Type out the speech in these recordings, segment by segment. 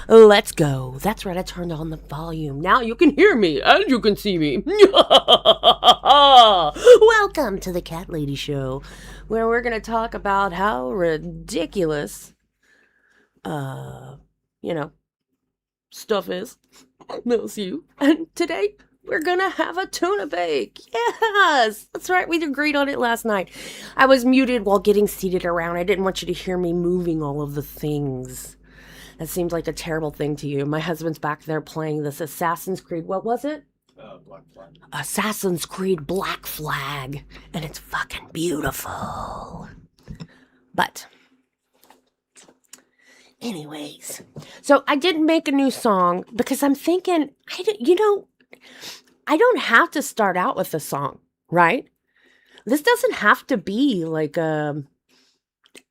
Let's go. That's right, I turned on the volume. Now you can hear me and you can see me. Welcome to the CatLady Show, where we're going to talk about how ridiculous, stuff is. Knows you. And today, we're going to have a tuna bake. Yes, that's right. We agreed on it last night. I was muted while getting seated around. I didn't want you to hear me moving all of the things. That seems like a terrible thing to you. My husband's back there playing this Assassin's Creed. What was it? Black Flag. Assassin's Creed Black Flag. And it's fucking beautiful. But anyways, so I didn't make a new song because I'm thinking, I don't have to start out with a song, right? This doesn't have to be like a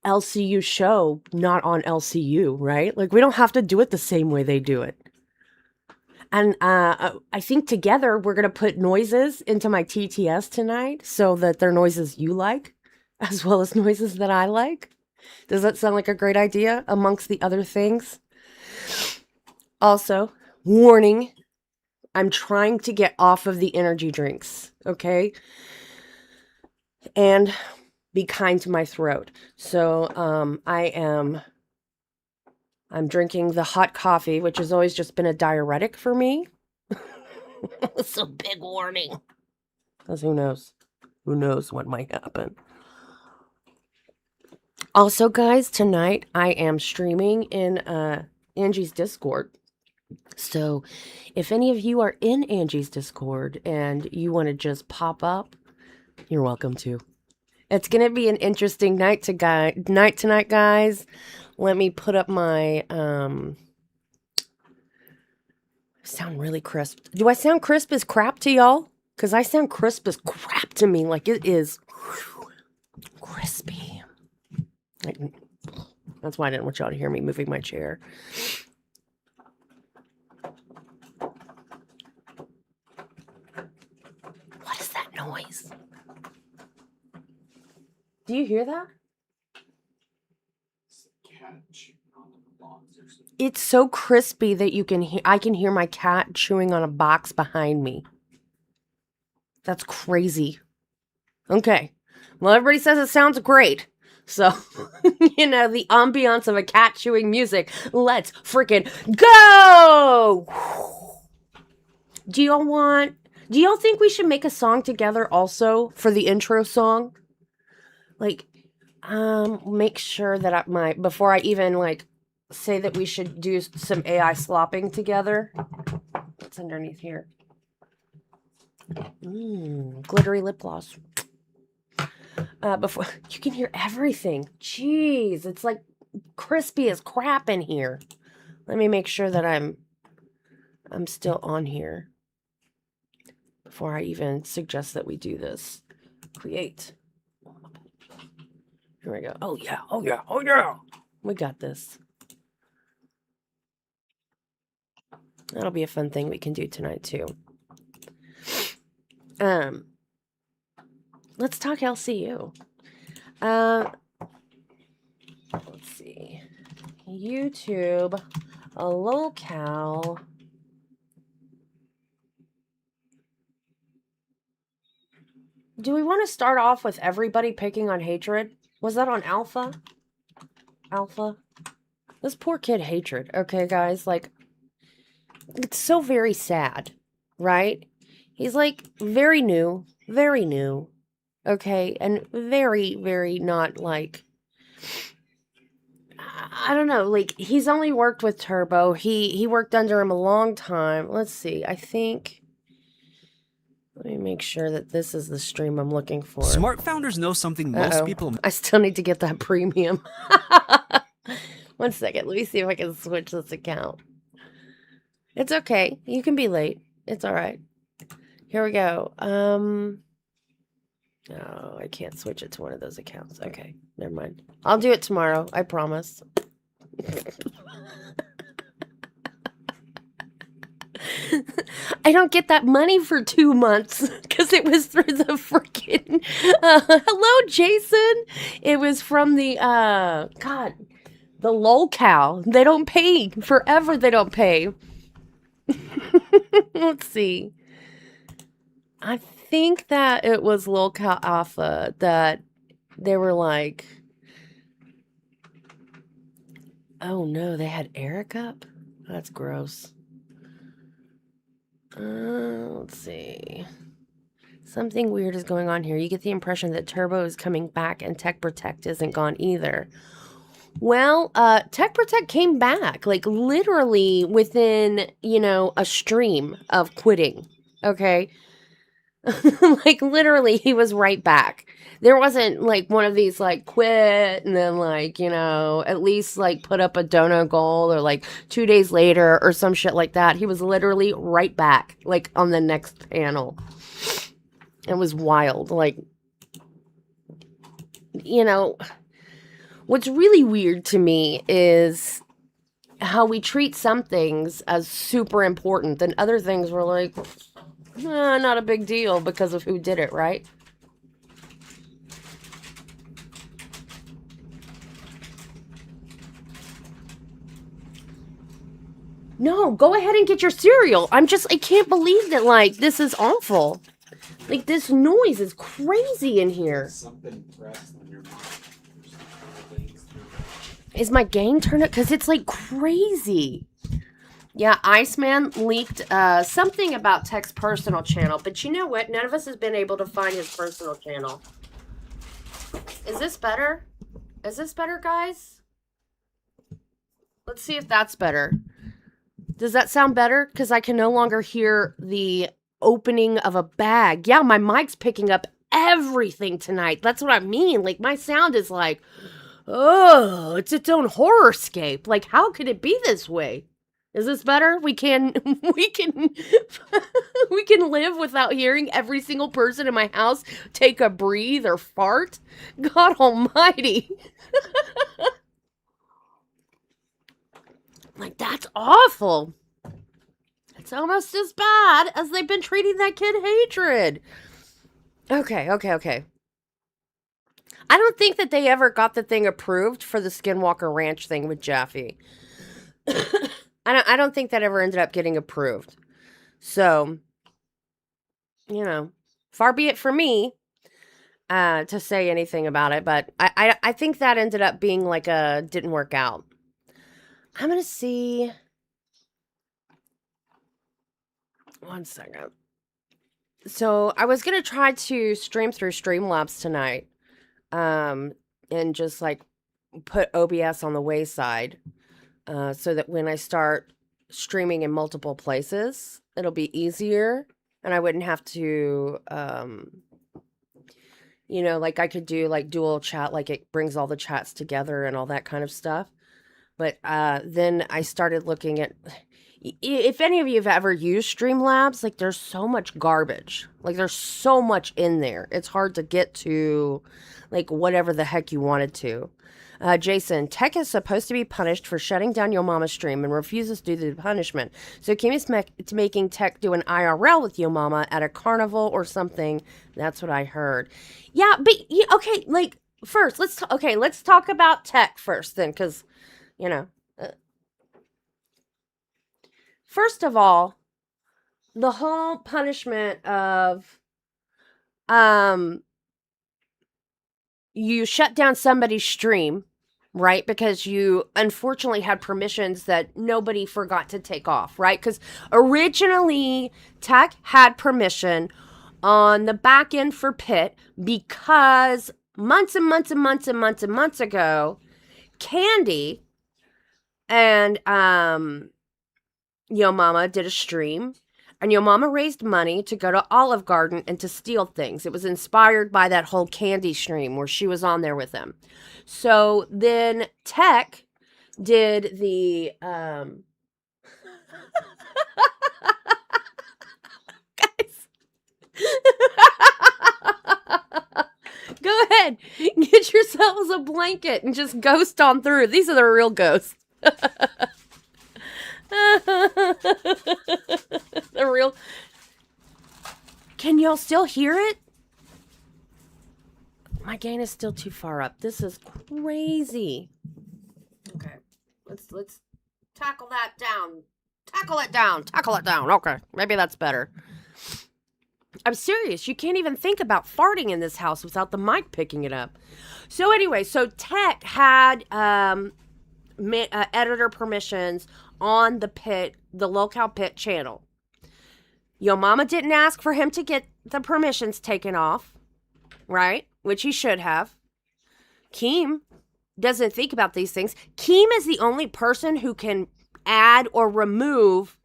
LCU show, not on LCU, right? Like we don't have to do it the same way they do it. And I think together we're going to put noises into my TTS tonight so that they're noises you like, as well as noises that I like. Does that sound like a great idea amongst the other things? Also, warning, I'm trying to get off of the energy drinks, okay? And be kind to my throat. So I'm drinking the hot coffee, which has always just been a diuretic for me. It's a big warning. Because who knows? Who knows what might happen? Also, guys, tonight I am streaming in Angie's Discord. So if any of you are in Angie's Discord and you want to just pop up, you're welcome to. It's going to be an interesting night tonight, guys. Let me put up my, sound really crisp. Do I sound crisp as crap to y'all? Because I sound crisp as crap to me. Like it is crispy. That's why I didn't want y'all to hear me moving my chair. What is that noise? Do you hear that? It's so crispy that I can hear my cat chewing on a box behind me. That's crazy. Okay. Well, everybody says it sounds great. So, the ambiance of a cat chewing music. Let's freaking go! Do y'all think we should make a song together also for the intro song? Like, make sure that before I even, say that we should do some AI slopping together. What's underneath here? Glittery lip gloss. Before you can hear everything. Jeez, it's like crispy as crap in here. Let me make sure that I'm still on here before I even suggest that we do this. Create. Here we go. Oh yeah, oh yeah, oh yeah. We got this. That'll be a fun thing we can do tonight too. Let's talk LCU. Let's see. YouTube, a locale. Do we want to start off with everybody picking on Hatred? Was that on Alpha? Alpha? This poor kid Hatred. Okay, guys, it's so very sad, right? He's very new. Okay, and very, very not I don't know, he's only worked with Turbo. He worked under him a long time. Let's see, let me make sure that this is the stream I'm looking for. Smart founders know something most people... I still need to get that premium. 1 second, let me see if I can switch this account. It's okay, you can be late. It's alright. Here we go. No, I can't switch it to one of those accounts. Okay, never mind. I'll do it tomorrow. I promise. I don't get that money for 2 months because it was through the freaking... hello, Jason. It was from the... God, The lolcow. They don't pay. Forever they don't pay. Let's see. I think that it was lolcow alpha that they were like, oh no, they had Eric up? That's gross. Let's see. Something weird is going on here. You get the impression that Turbo is coming back and Tech Protect isn't gone either. Well, Tech Protect came back, like, literally within, you know, a stream of quitting, okay? Like, literally, he was right back. There wasn't, like, one of these, like, quit, and then, like, you know, at least, like, put up a dono goal, or, like, 2 days later, or some shit like that. He was literally right back, like, on the next panel. It was wild. Like, you know, what's really weird to me is how we treat some things as super important, and other things were like, not a big deal because of who did it, right? No, go ahead and get your cereal. I can't believe that, like, this is awful. Like, this noise is crazy in here. Something pressed on your mic. Is my gain turned up? Because it's, like, crazy. Yeah, Iceman leaked something about Tech's personal channel. But you know what? None of us has been able to find his personal channel. Is this better? Is this better, guys? Let's see if that's better. Does that sound better? Because I can no longer hear the opening of a bag. Yeah, my mic's picking up everything tonight. That's what I mean. Like, my sound is like, oh, it's its own horrorscape. Like, how could it be this way? Is this better? We can we can live without hearing every single person in my house take a breathe or fart? God almighty. Like, that's awful. It's almost as bad as they've been treating that kid Hatred. Okay. I don't think that they ever got the thing approved for the Skinwalker Ranch thing with Jaffe. I don't think that ever ended up getting approved. So, you know, far be it for me to say anything about it, but I think that ended up being like didn't work out. I'm going to see. One second. So I was going to try to stream through Streamlabs tonight. And just like put OBS on the wayside. So that when I start streaming in multiple places, it'll be easier. And I wouldn't have to, you know, like I could do like dual chat, like it brings all the chats together and all that kind of stuff. But then I started looking at, if any of you have ever used Streamlabs, like there's so much garbage. Like there's so much in there. It's hard to get to like whatever the heck you wanted to. Jason, Tech is supposed to be punished for shutting down Yo Mama's stream and refuses to do the punishment. So Kimmy's making Tech do an IRL with Yo Mama at a carnival or something. That's what I heard. Yeah, but okay, like first, let's talk about Tech first then, because you know. First of all, the whole punishment of you shut down somebody's stream, right? Because you unfortunately had permissions that nobody forgot to take off, right? Because originally Tech had permission on the back end for Pit because months and months and months and months and months ago, Candy and Yo Mama did a stream, and Yo Mama raised money to go to Olive Garden and to steal things. It was inspired by that whole Candy stream where she was on there with them. So then Tech did the guys. Go ahead, get yourselves a blanket and just ghost on through. These are the real ghosts. The real. Can y'all still hear it? My gain is still too far up. This is crazy. Okay. Let's tackle that down. Tackle it down. Tackle it down. Okay, maybe that's better. I'm serious. You can't even think about farting in this house without the mic picking it up. So anyway, so Tech had editor permissions on the Locale Pit channel. Yo Mama didn't ask for him to get the permissions taken off, right? Which he should have. Keem doesn't think about these things. Keem is the only person who can add or remove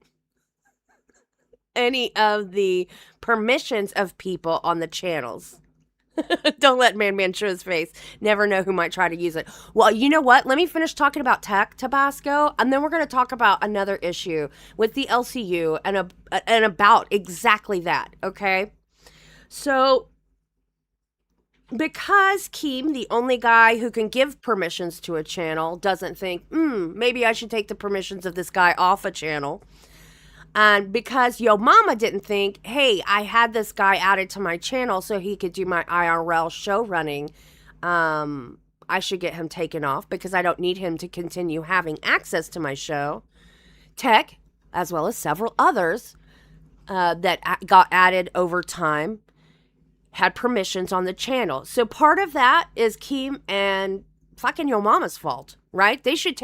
any of the permissions of people on the channels. Don't let Man show his face. Never know who might try to use it. Well, you know what? Let me finish talking about Tech Tabasco, and then we're going to talk about another issue with the LCU and about exactly that, okay? So, because Keem, the only guy who can give permissions to a channel, doesn't think, maybe I should take the permissions of this guy off a channel. And because Yo Mama didn't think, hey, I had this guy added to my channel so he could do my IRL show running, I should get him taken off because I don't need him to continue having access to my show. Tech, as well as several others that got added over time, had permissions on the channel. So part of that is Keem and fucking Yo Mama's fault, right? They should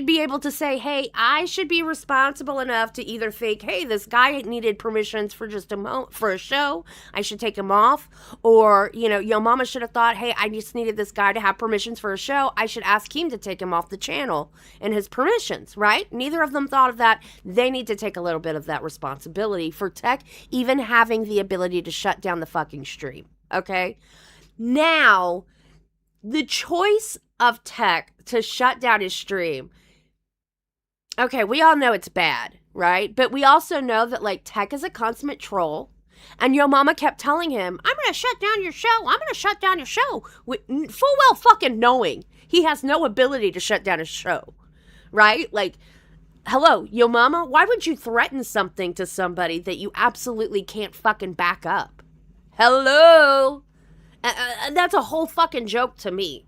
be able to say, hey, I should be responsible enough to either think, hey, this guy needed permissions for just for a show, I should take him off. Or, Yo Mama should have thought, hey, I just needed this guy to have permissions for a show, I should ask Keem to take him off the channel and his permissions, right? Neither of them thought of that. They need to take a little bit of that responsibility for Tech even having the ability to shut down the fucking stream, okay? Now, the choice of Tech to shut down his stream, okay, we all know it's bad, right? But we also know that, Tech is a consummate troll. And Yo Mama kept telling him, I'm going to shut down your show. I'm going to shut down your show. Full well fucking knowing he has no ability to shut down his show, right? Hello, Yo Mama, why would you threaten something to somebody that you absolutely can't fucking back up? Hello? That's a whole fucking joke to me.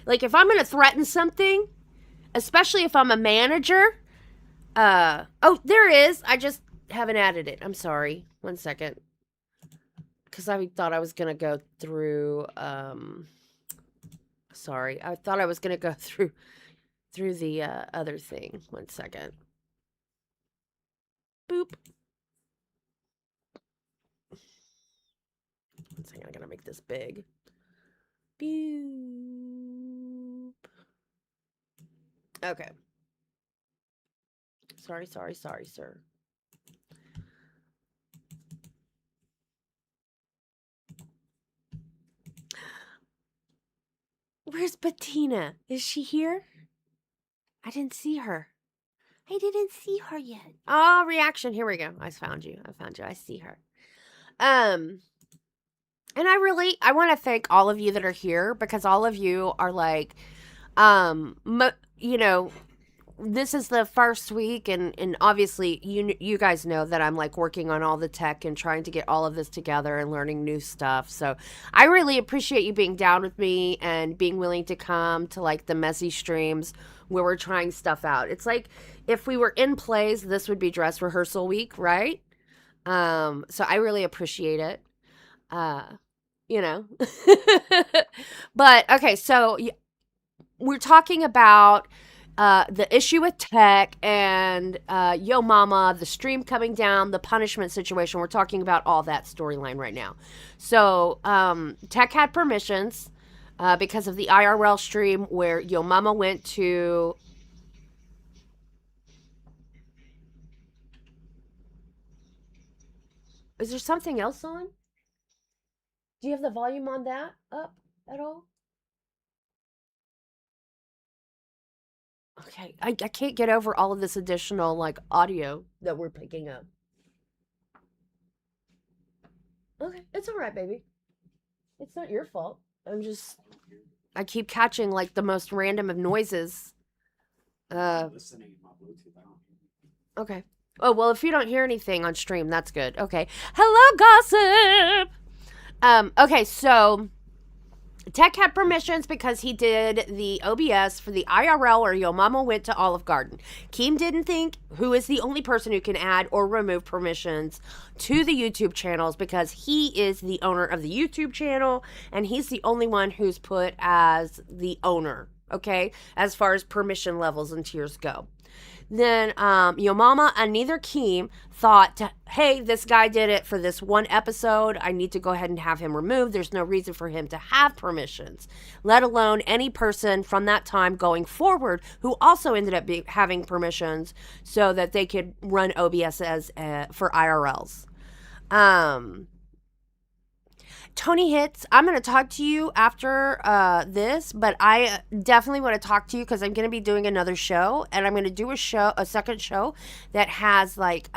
If I'm going to threaten something, especially if I'm a manager, oh, there it is. I just haven't added it. I'm sorry. 1 second. Because I thought I was going to go through, sorry. I thought I was going to go through the other thing. 1 second. Boop. 1 second. I got to make this big. Boop. Okay. Sorry, sir. Where's Bettina? Is she here? I didn't see her. I didn't see her yet. Oh, reaction. Here we go. I found you. I see her. And I want to thank all of you that are here because all of you are this is the first week and obviously you guys know that I'm working on all the tech and trying to get all of this together and learning new stuff. So I really appreciate you being down with me and being willing to come to the messy streams where we're trying stuff out. It's if we were in plays, this would be dress rehearsal week, right? So I really appreciate it. But okay, so we're talking about the issue with Tech and Yo Mama, the stream coming down, the punishment situation. We're talking about all that storyline right now. So Tech had permissions because of the IRL stream where Yo Mama went to... Is there something else on? Do you have the volume on that up at all? Okay, I can't get over all of this additional audio that we're picking up. Okay, it's all right, baby. It's not your fault. I keep catching the most random of noises. Listening to my Bluetooth, I don't hear anything. Okay. Oh, well, if you don't hear anything on stream, that's good. Okay. Hello, gossip. Okay, so Tech had permissions because he did the OBS for the IRL or Yo Mama Went to Olive Garden. Keem didn't think who is the only person who can add or remove permissions to the YouTube channels because he is the owner of the YouTube channel and he's the only one who's put as the owner, okay, as far as permission levels and tiers go. Then Yo Mama and neither Keem thought, hey, this guy did it for this one episode. I need to go ahead and have him removed. There's no reason for him to have permissions, let alone any person from that time going forward who also ended up having permissions so that they could run OBSs for IRLs. Tony Hits, I'm going to talk to you after this, but I definitely want to talk to you because I'm going to be doing another show, and I'm going to do a second show that has like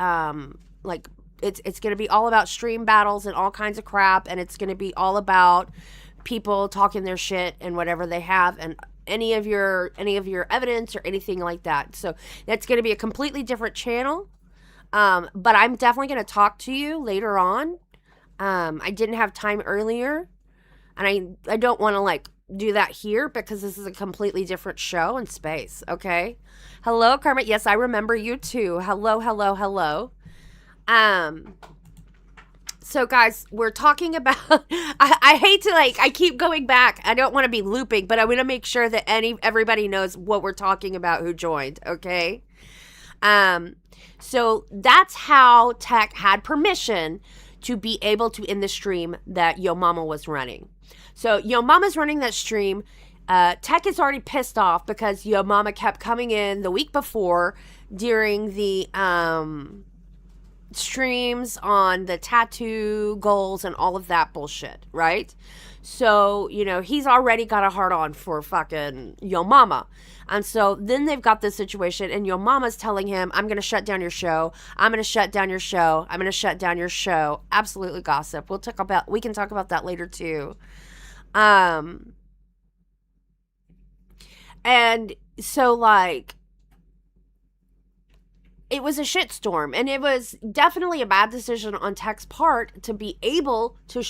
it's going to be all about stream battles and all kinds of crap, and it's going to be all about people talking their shit and whatever they have and any of your evidence or anything like that. So that's going to be a completely different channel. But I'm definitely going to talk to you later on. I didn't have time earlier, and I don't want to like do that here because this is a completely different show and space. Okay. Hello, Carmen. Yes, I remember you too. Hello. So guys, we're talking about, I hate to I keep going back. I don't want to be looping, but I want to make sure that everybody knows what we're talking about who joined. Okay. So that's how Tech had permission to be able to end the stream that Yo Mama was running. So Yo Mama's running that stream. Tech is already pissed off because Yo Mama kept coming in the week before during the streams on the tattoo goals and all of that bullshit, right? So, he's already got a hard on for fucking Yo Mama. And so then they've got this situation and Yo Mama's telling him, I'm going to shut down your show. I'm going to shut down your show. I'm going to shut down your show. Absolutely gossip. We can talk about that later too. And so it was a shitstorm, and it was definitely a bad decision on Tech's part to be able to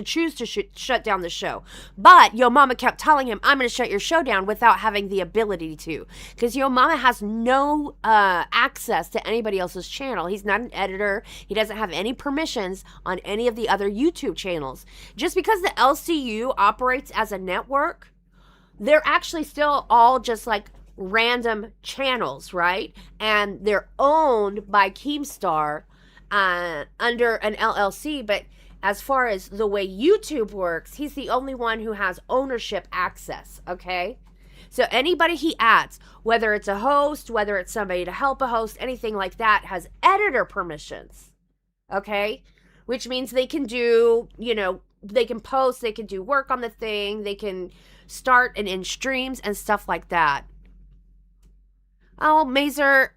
choose to shut down the show. But Yo Mama kept telling him, I'm going to shut your show down without having the ability to, because Yo Mama has no access to anybody else's channel. He's not an editor. He doesn't have any permissions on any of the other YouTube channels. Just because the LCU operates as a network, they're actually still all just random channels, right? And they're owned by Keemstar under an LLC, but as far as the way YouTube works, he's the only one who has ownership access, okay? So anybody he adds, whether it's a host, whether it's somebody to help a host, anything like that, has editor permissions, okay? Which means they can do, they can post, they can do work on the thing, they can start and end streams and stuff like that. Oh, Mazer,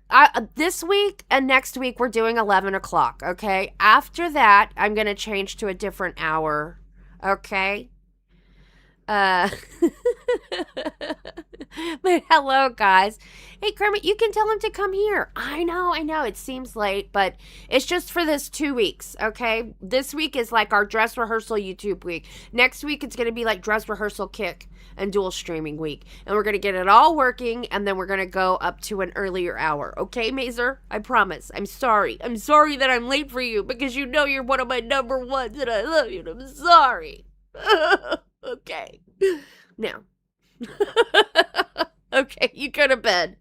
this week and next week we're doing 11 o'clock, okay? After that, I'm going to change to a different hour, okay? But hello, guys. Hey, Kermit, you can tell him to come here. I know. It seems late, but it's just for this 2 weeks, okay? This week is our dress rehearsal YouTube week. Next week, it's going to be dress rehearsal kick and dual streaming week. And we're going to get it all working, and then we're going to go up to an earlier hour. Okay, Mazer? I promise. I'm sorry. I'm sorry that I'm late for you, because you're one of my number ones, and I love you, and I'm sorry. Okay. Now. Okay, you go to bed.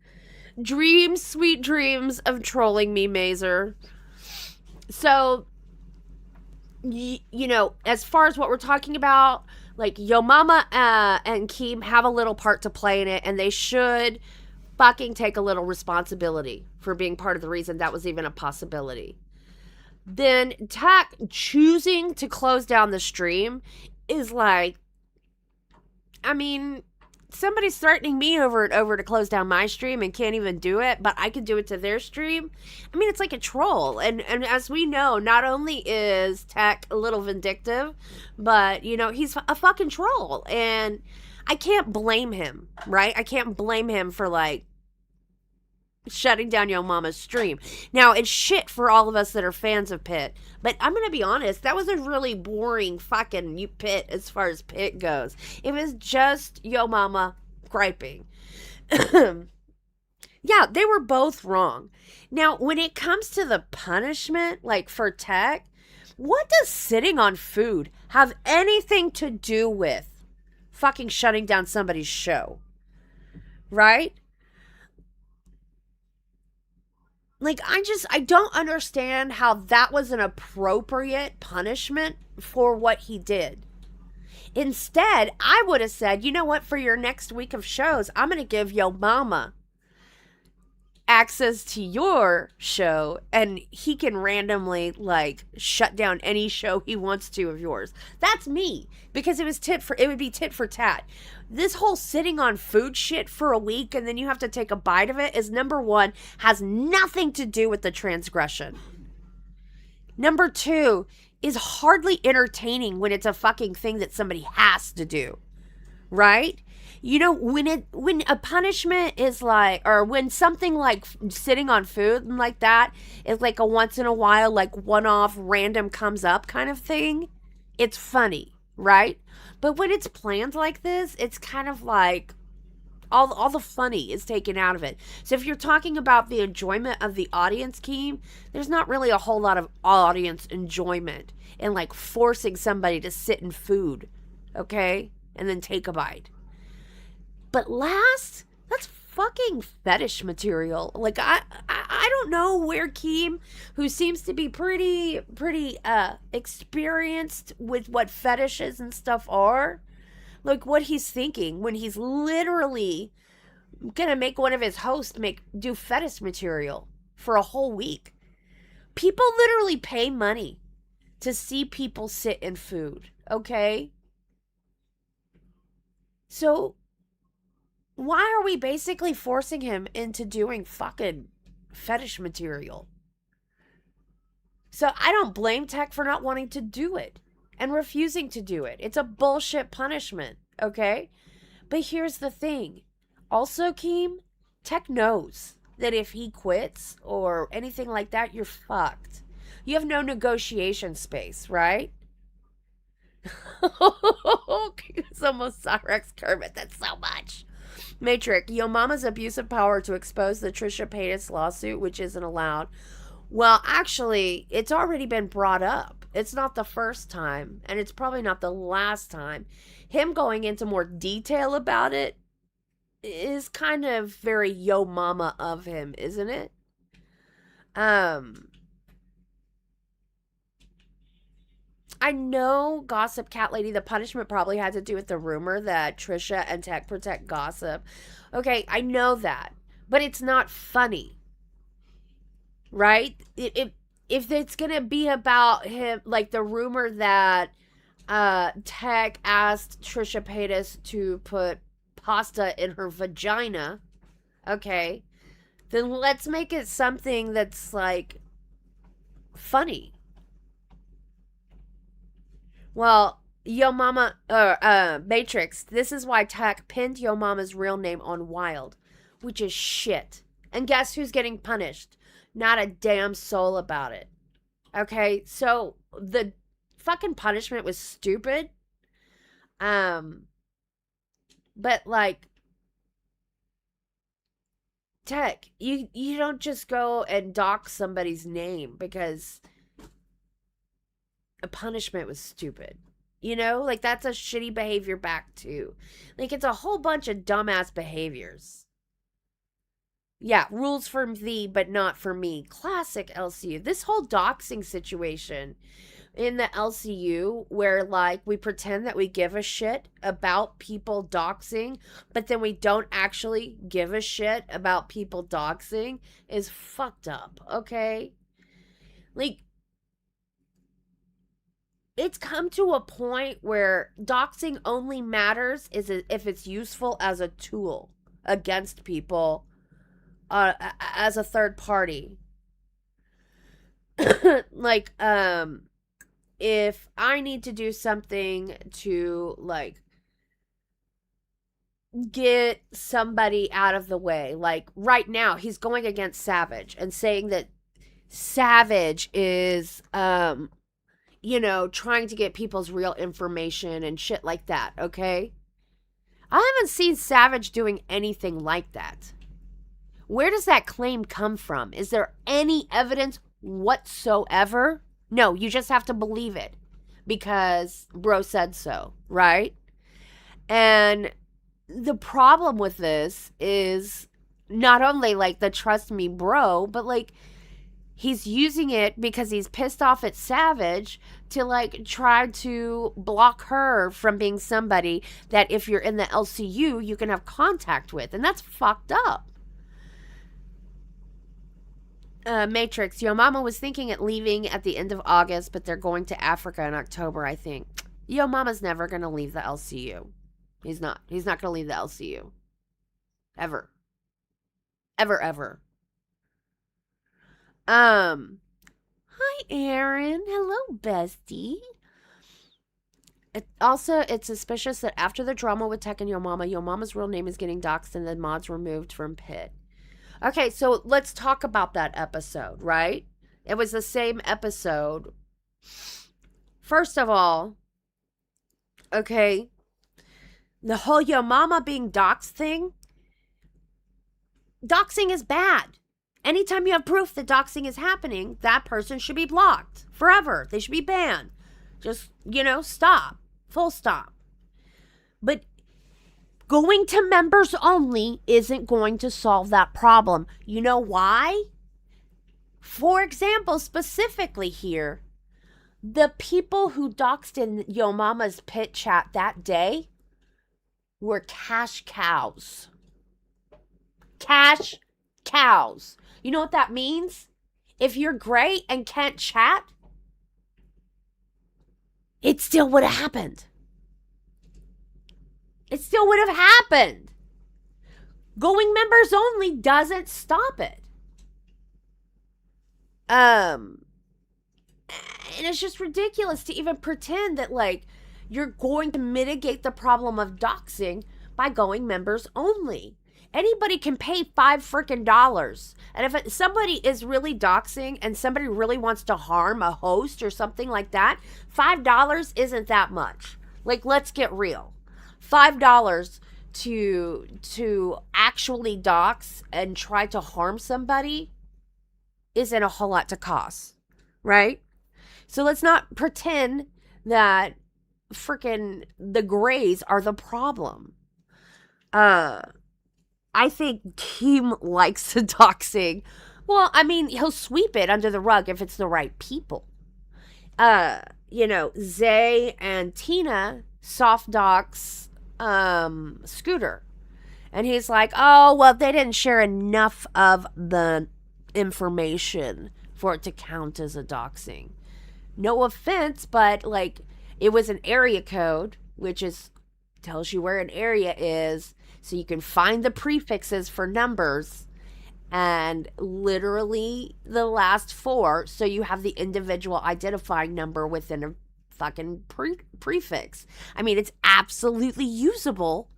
Dream sweet dreams of trolling me, Mazer. So, as far as what we're talking about, Yo Mama and Keem have a little part to play in it, and they should fucking take a little responsibility for being part of the reason that was even a possibility. Then Tech choosing to close down the stream is somebody's threatening me over and over to close down my stream and can't even do it, but I can do it to their stream. It's like a troll. And as we know, not only is Tech a little vindictive, but, he's a fucking troll. And I can't blame him, right? I can't blame him for, shutting down Yo Mama's stream. Now, it's shit for all of us that are fans of Pit, but I'm going to be honest, that was a really boring fucking Pit as far as Pit goes. It was just Yo Mama griping. Yeah, they were both wrong. Now, when it comes to the punishment, like for Tech, what does sitting on food have anything to do with fucking shutting down somebody's show? Right? Like, I don't understand how that was an appropriate punishment for what he did. Instead, I would have said, you know what, for your next week of shows, I'm going to give Yo Mama access to your show, and he can randomly, like, shut down any show he wants to of yours. That's me, because it would be tit for tat. This whole sitting on food shit for a week and then you have to take a bite of it is, number one, has nothing to do with the transgression. Number two, is hardly entertaining when it's a fucking thing that somebody has to do. Right? You know, when a punishment is like, or when something like sitting on food and like that is like a once in a while, like one-off random comes up kind of thing, it's funny, right? But when it's planned like this, it's kind of like all the funny is taken out of it. So if you're talking about the enjoyment of the audience, Keem, there's not really a whole lot of audience enjoyment in like forcing somebody to sit in food, okay? And then take a bite. But last, that's fucking fetish material. Like, I don't know where Keem, who seems to be pretty experienced with what fetishes and stuff are, like what he's thinking when he's literally gonna make one of his hosts do fetish material for a whole week. People literally pay money to see people sit in food, okay? So why are we basically forcing him into doing fucking fetish material? So I don't blame Tech for not wanting to do it and refusing to do it. It's a bullshit punishment, okay? But here's the thing. Also, Keem, Tech knows that if he quits or anything like that, you're fucked. You have no negotiation space, right? It's almost Cyrex Kermit. That's so much. Matrix, Yo Mama's abuse of power to expose the Trisha Paytas lawsuit, which isn't allowed. Well, actually, it's already been brought up. It's not the first time, and it's probably not the last time. Him going into more detail about it is kind of very Yo Mama of him, isn't it? I know Gossip Cat Lady, the punishment probably had to do with the rumor that Trisha and Tech protect Gossip. Okay, I know that. But it's not funny. Right? If it's going to be about him, like the rumor that Tech asked Trisha Paytas to put pasta in her vagina, okay, then let's make it something that's like funny. Well, Yo Mama, Matrix, this is why Tech pinned Yo Mama's real name on Wild, which is shit. And guess who's getting punished? Not a damn soul about it. Okay, so the fucking punishment was stupid. But like, Tech, you don't just go and dock somebody's name because a punishment was stupid. You know, like that's a shitty behavior back too. Like it's a whole bunch of dumbass behaviors. Yeah, rules for thee, but not for me. Classic LCU. This whole doxing situation in the LCU where like we pretend that we give a shit about people doxing, but then we don't actually give a shit about people doxing is fucked up, okay? Like, it's come to a point where doxing only matters if it's useful as a tool against people as a third party. Like, if I need to do something to, like, get somebody out of the way. Like right now, he's going against Savage and saying that Savage is, you know, trying to get people's real information and shit like that, okay? I haven't seen Savage doing anything like that. Where does that claim come from? Is there any evidence whatsoever? No, you just have to believe it because bro said so, right? And the problem with this is not only like the trust me bro, but like he's using it because he's pissed off at Savage to like try to block her from being somebody that if you're in the LCU, you can have contact with. And that's fucked up. Matrix, Yo Mama was thinking at leaving at the end of August, but they're going to Africa in October, I think. Yo Mama's never going to leave the LCU. He's not. He's not going to leave the LCU. Ever. Ever. Hi, Aaron. Hello, bestie. It's suspicious that after the drama with Tech and Yo Mama's real name is getting doxxed and the mods removed from Pit. Okay, so let's talk about that episode, right? It was the same episode. First of all, okay, the whole Yo Mama being doxxed thing, doxing is bad. Anytime you have proof that doxing is happening, that person should be blocked forever. They should be banned. Just, you know, stop. Full stop. But going to members only isn't going to solve that problem. You know why? For example, specifically here, the people who doxed in Yo Mama's Pit chat that day were cash cows. Cash cows. You know what that means? If you're great and can't chat, it still would have happened. It still would have happened. Going members only doesn't stop it. And it's just ridiculous to even pretend that like you're going to mitigate the problem of doxing by going members only. Anybody can pay $5 and if somebody is really doxing and somebody really wants to harm a host or something like that, $5 isn't that much. Like, let's get real. $5 to actually dox and try to harm somebody isn't a whole lot to cost, right? So let's not pretend that freaking the grays are the problem. I think Team likes the doxing. Well, I mean, he'll sweep it under the rug if it's the right people. You know, Zay and Tina soft dox Scooter. And he's like, oh, well, they didn't share enough of the information for it to count as a doxing. No offense, but like it was an area code, which is tells you where an area is. So you can find the prefixes for numbers and literally the last four. So you have the individual identifying number within a fucking prefix. I mean, it's absolutely usable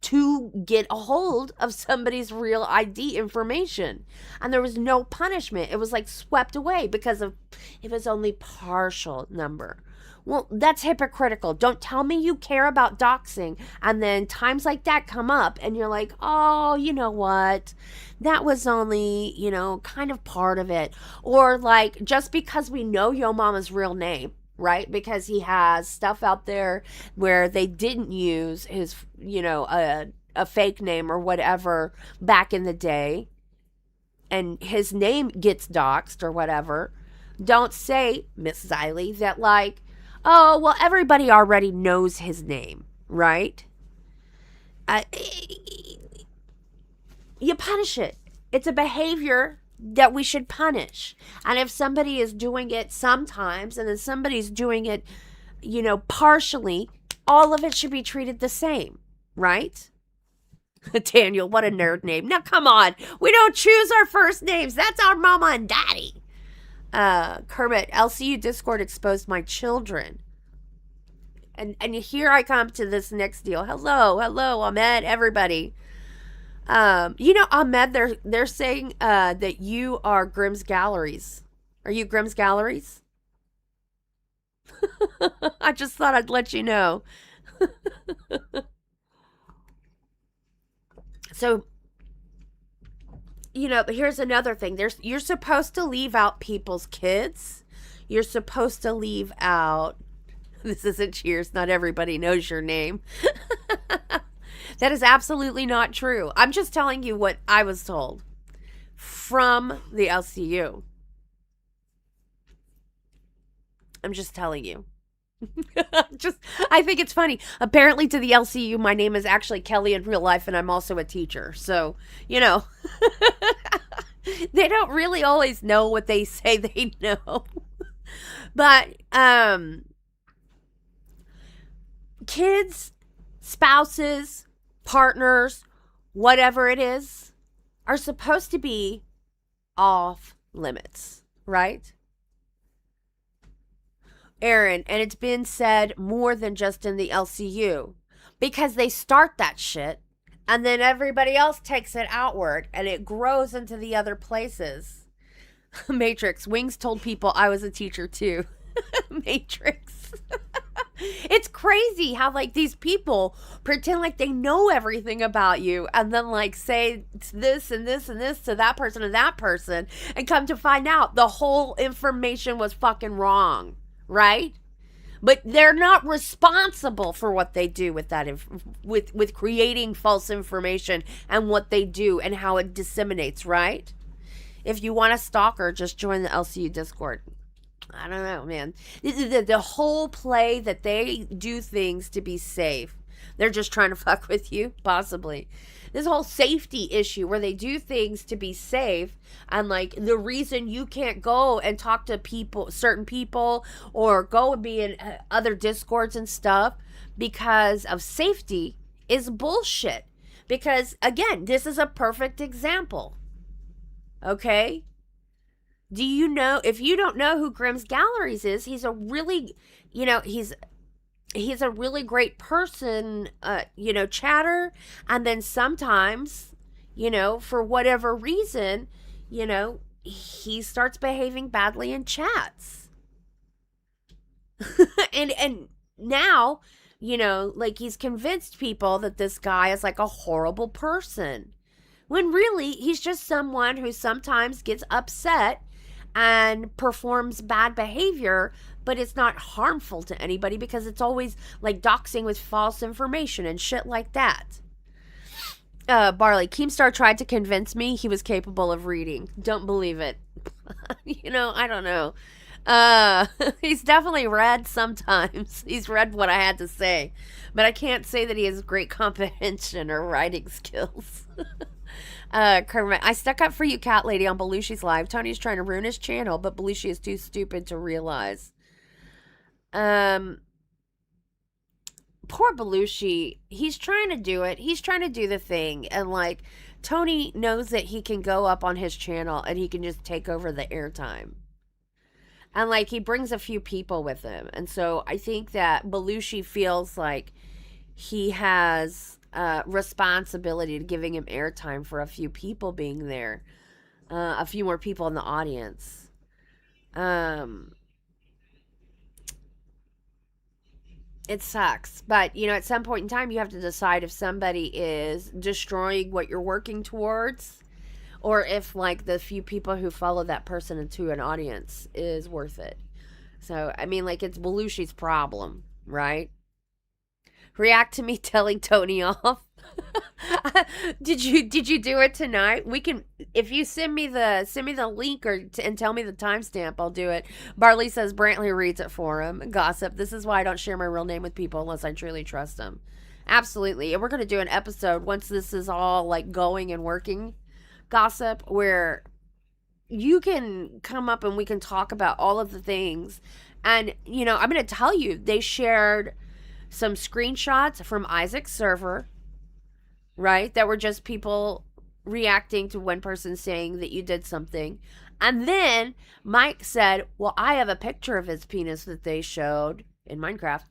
to get a hold of somebody's real ID information. And there was no punishment. It was like swept away because of it was only partial number. Well, that's hypocritical. Don't tell me you care about doxing and then times like that come up and you're like, oh, you know what? That was only, you know, kind of part of it. Or like just because we know Yo Mama's real name, right? Because he has stuff out there where they didn't use his, you know, a fake name or whatever back in the day. And his name gets doxed or whatever. Don't say, Miss Xylee, that like, oh, well, everybody already knows his name, right? You punish it. It's a behavior that we should punish. And if somebody is doing it sometimes and then somebody's doing it, you know, partially, all of it should be treated the same, right? Daniel, what a nerd name. Now, come on. We don't choose our first names. That's our mama and daddy. Kermit, LCU Discord exposed my children. And here I come to this next deal. Hello, Ahmed, everybody. Ahmed, they're saying that you are Grimm's Galleries. Are you Grimm's Galleries? I just thought I'd let you know. So, but here's another thing. You're supposed to leave out people's kids. You're supposed to leave out, this isn't Cheers, not everybody knows your name. That is absolutely not true. I'm just telling you what I was told from the LCU. I'm just telling you. I think it's funny. Apparently to the LCU, my name is actually Kelly in real life, and I'm also a teacher. So, they don't really always know what they say they know. But, kids, spouses, partners, whatever it is, are supposed to be off limits, right? Aaron, and it's been said more than just in the LCU, because they start that shit and then everybody else takes it outward and it grows into the other places. Matrix, Wings told people I was a teacher too. Matrix. It's crazy how these people pretend like they know everything about you and then say this and this and this to that person and that person, and come to find out the whole information was fucking wrong. Right? But they're not responsible for what they do with that, with creating false information and what they do and how it disseminates, right? If you want a stalker, just join the LCU Discord. I don't know, man. The whole play that they do things to be safe. They're just trying to fuck with you, possibly. This whole safety issue where they do things to be safe, and the reason you can't go and talk to certain people, or go and be in other discords and stuff because of safety is bullshit. Because again, this is a perfect example. Okay? Do you know, if you don't know who Grimm's Galleries is, he's a really, he's a really great person, chatter. And then sometimes, for whatever reason, he starts behaving badly in chats. and now, he's convinced people that this guy is a horrible person. When really, he's just someone who sometimes gets upset and performs bad behavior, but it's not harmful to anybody because it's always doxing with false information and shit like that. Barley, Keemstar tried to convince me he was capable of reading. Don't believe it. I don't know. He's definitely read sometimes. He's read what I had to say, but I can't say that he has great comprehension or writing skills. Kermit, I stuck up for you, Cat Lady, on Belushi's live. Tony's trying to ruin his channel, but Belushi is too stupid to realize. Poor Belushi. He's trying to do it. He's trying to do the thing. And Tony knows that he can go up on his channel and he can just take over the airtime. And he brings a few people with him. And so I think that Belushi feels like he has responsibility to giving him airtime for a few people being there, a few more people in the audience. It sucks, but at some point in time you have to decide if somebody is destroying what you're working towards, or if the few people who follow that person into an audience is worth it. So I mean, it's Belushi's problem, right? React to me telling Tony off. Did you do it tonight? We can, if you send me the link and tell me the timestamp, I'll do it. Barley says Brantley reads it for him. Gossip. This is why I don't share my real name with people unless I truly trust them. Absolutely. And we're going to do an episode once this is all going and working, Gossip, where you can come up and we can talk about all of the things. And I'm going to tell you, they shared some screenshots from Isaac's server, right? That were just people reacting to one person saying that you did something. And then Mike said, well, I have a picture of his penis that they showed in Minecraft.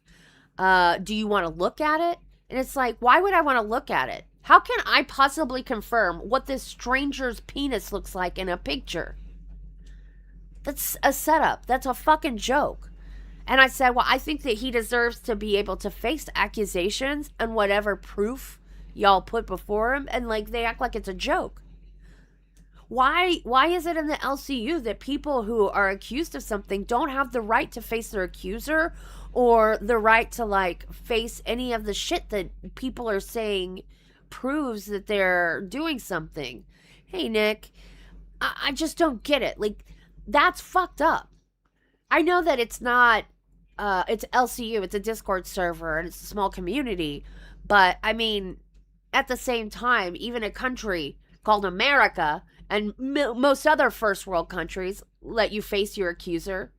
Do you want to look at it? And it's like, why would I want to look at it? How can I possibly confirm what this stranger's penis looks like in a picture? That's a setup. That's a fucking joke. And I said, well, I think that he deserves to be able to face accusations and whatever proof y'all put before him. And like, they act like it's a joke. Why is it in the LCU that people who are accused of something don't have the right to face their accuser or the right to like face any of the shit that people are saying proves that they're doing something? Hey, Nick, I just don't get it. Like, that's fucked up. I know that it's not, it's LCU, it's a Discord server, and it's a small community, but I mean, at the same time, even a country called America and most other first world countries let you face your accuser,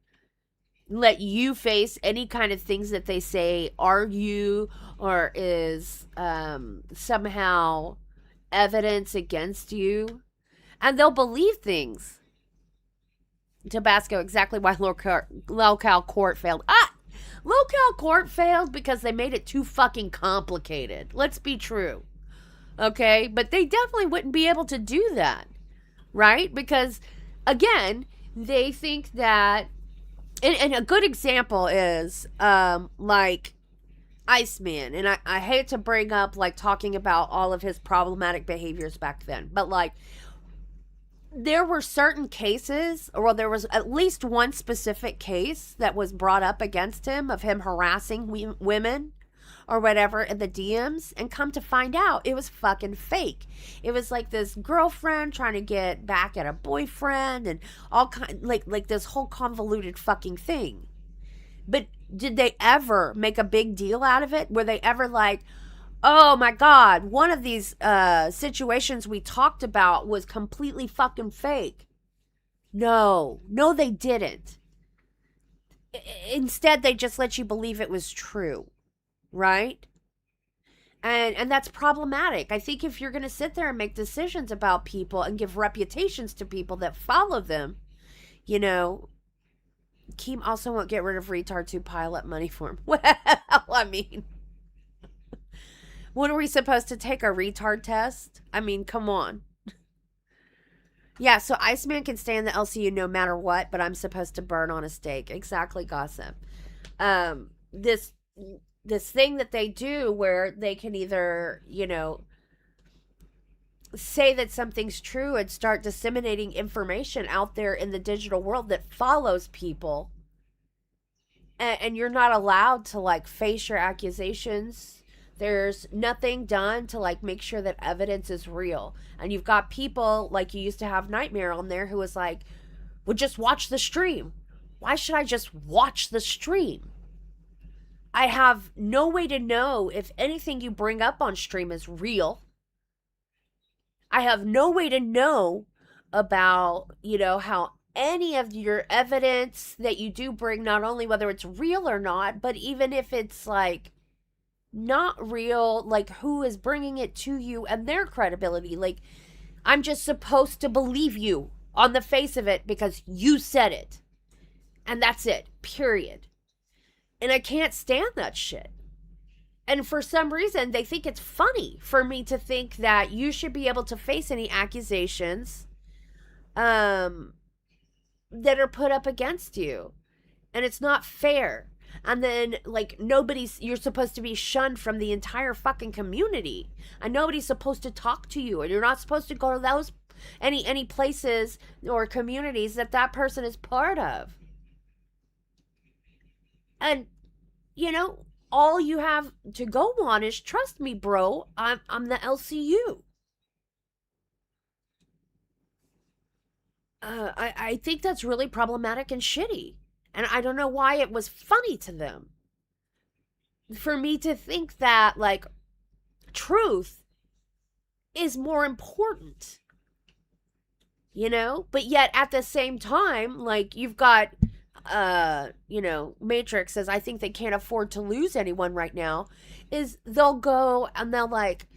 let you face any kind of things that they say argue or is somehow evidence against you, and they'll believe things. Tabasco, exactly why locale court failed. Locale court failed because they made it too fucking complicated. Let's be true. Okay? But they definitely wouldn't be able to do that. Right? Because, again, they think that... And a good example is, like, Iceman. And I hate to bring up, like, talking about all of his problematic behaviors back then. But, like, there were certain cases, or there was at least one specific case that was brought up against him of him harassing women or whatever in the DMs, and come to find out it was fucking fake. It was like this girlfriend trying to get back at a boyfriend and all kind, like this whole convoluted fucking thing. But did they ever make a big deal out of it? Were they ever like, oh my God, one of these situations we talked about was completely fucking fake? No, they didn't. Instead, they just let you believe it was true. Right? And that's problematic. I think if you're going to sit there and make decisions about people and give reputations to people that follow them, you know, Keem also won't get rid of retards who pile up money for him. Well, I mean, when are we supposed to take a retard test? I mean, come on. Yeah, so Iceman can stay in the LCU no matter what, but I'm supposed to burn on a stake. Exactly, gossip. This thing that they do where they can either, you know, say that something's true and start disseminating information out there in the digital world that follows people. And you're not allowed to, like, face your accusations. There's nothing done to, like, make sure that evidence is real. And you've got people, like you used to have Nightmare on there, who was like, well, just watch the stream. Why should I just watch the stream? I have no way to know if anything you bring up on stream is real. I have no way to know about, you know, how any of your evidence that you do bring, not only whether it's real or not, but even if it's, like, not real, like, who is bringing it to you and their credibility. Like, I'm just supposed to believe you on the face of it because you said it. And that's it. Period. And I can't stand that shit. And for some reason, they think it's funny for me to think that you should be able to face any accusations that are put up against you. And it's not fair. And then, like, you're supposed to be shunned from the entire fucking community. And nobody's supposed to talk to you. And you're not supposed to go to those, any places or communities that person is part of. And, you know, all you have to go on is, trust me, bro, I'm the LCU. I think that's really problematic and shitty. And I don't know why it was funny to them. For me to think that, like, truth is more important. You know? But yet, at the same time, like, you've got... you know, Matrix says, I think they can't afford to lose anyone right now, is they'll go and they'll, like,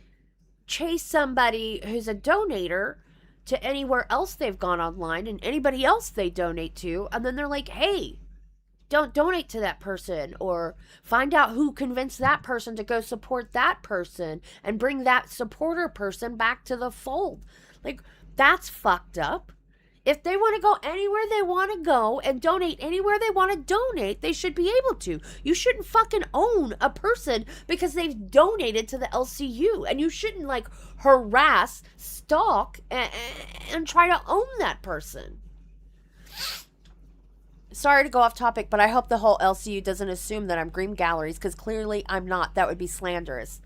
chase somebody who's a donator to anywhere else they've gone online and anybody else they donate to, and then they're like, hey, don't donate to that person, or find out who convinced that person to go support that person and bring that supporter person back to the fold. Like, that's fucked up. If they want to go anywhere they want to go and donate anywhere they want to donate, they should be able to. You shouldn't fucking own a person because they've donated to the LCU. And you shouldn't, like, harass, stalk, and try to own that person. Sorry to go off topic, but I hope the whole LCU doesn't assume that I'm Green Galleries, because clearly I'm not. That would be slanderous.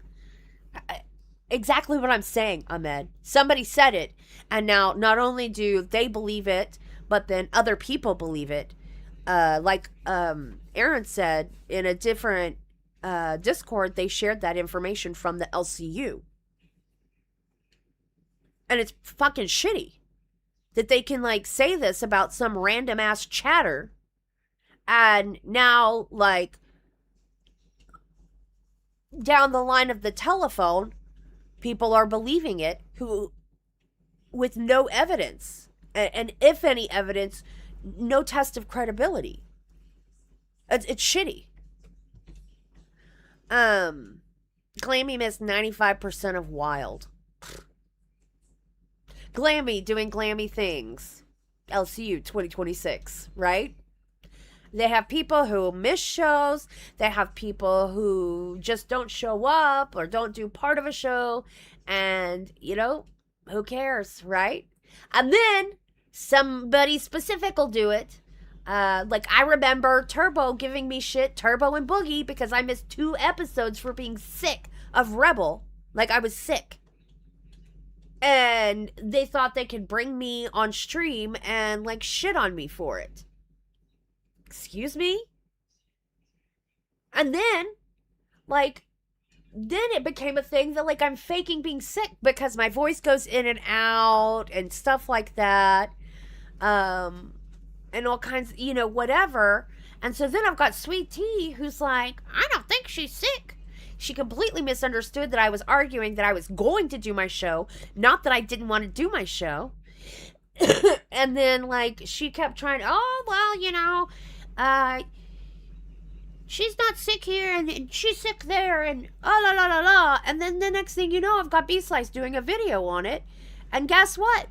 Exactly what I'm saying, Ahmed. Somebody said it, and now not only do they believe it, but then other people believe it. Like Aaron said in a different Discord, they shared that information from the LCU. And it's fucking shitty that they can, like, say this about some random ass chatter, and now, like, down the line of the telephone, people are believing it who, with no evidence, and if any evidence, no test of credibility. It's shitty. Glammy missed 95% of Wild. Glammy doing glammy things. LCU 2026, right? They have people who miss shows. They have people who just don't show up or don't do part of a show. And, you know, who cares, right? And then somebody specific will do it. Like, I remember Turbo giving me shit, Turbo and Boogie, because I missed 2 episodes for being sick of Rebel. Like, I was sick. And they thought they could bring me on stream and, like, shit on me for it. Excuse me? And then, like, then it became a thing that, like, I'm faking being sick because my voice goes in and out and stuff like that. And all kinds, you know, whatever. And so then I've got Sweet Tea, who's like, I don't think she's sick. She completely misunderstood that I was arguing that I was going to do my show, not that I didn't want to do my show. And then, like, she kept trying, oh, well, you know, she's not sick here and she's sick there and la la la la. And then the next thing you know, I've got B-Slice doing a video on it. And guess what?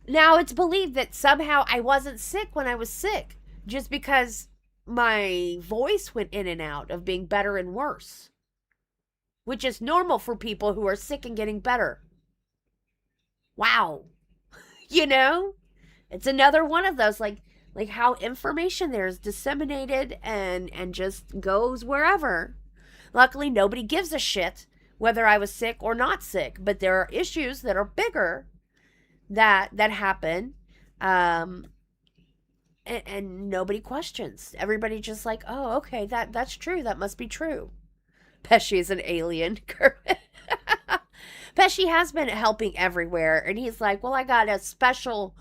Now it's believed that somehow I wasn't sick when I was sick, just because my voice went in and out of being better and worse, which is normal for people who are sick and getting better. Wow. You know, it's another one of those, like how information there is disseminated and just goes wherever. Luckily, nobody gives a shit whether I was sick or not sick, but there are issues that are bigger that happen, and nobody questions. Everybody just like, oh, okay, that's true. That must be true. Pesci is an alien. Pesci has been helping everywhere, and he's like, well, I got a special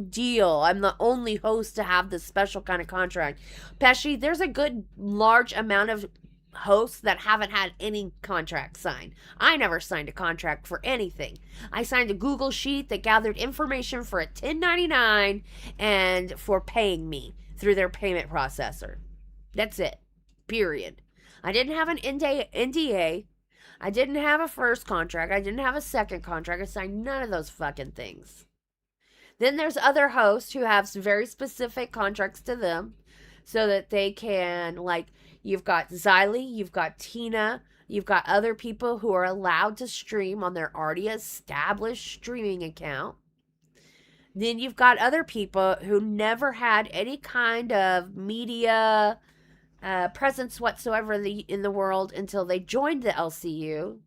deal. I'm the only host to have this special kind of contract. Pesci, there's a good large amount of hosts that haven't had any contract signed. I never signed a contract for anything. I signed a Google sheet that gathered information for a 1099 and for paying me through their payment processor. That's it. Period. I didn't have an NDA. I didn't have a first contract. I didn't have a second contract. I signed none of those fucking things. Then there's other hosts who have very specific contracts to them so that they can, like, you've got Xylee, you've got Tina, you've got other people who are allowed to stream on their already established streaming account. Then you've got other people who never had any kind of media presence whatsoever in the world until they joined the LCU.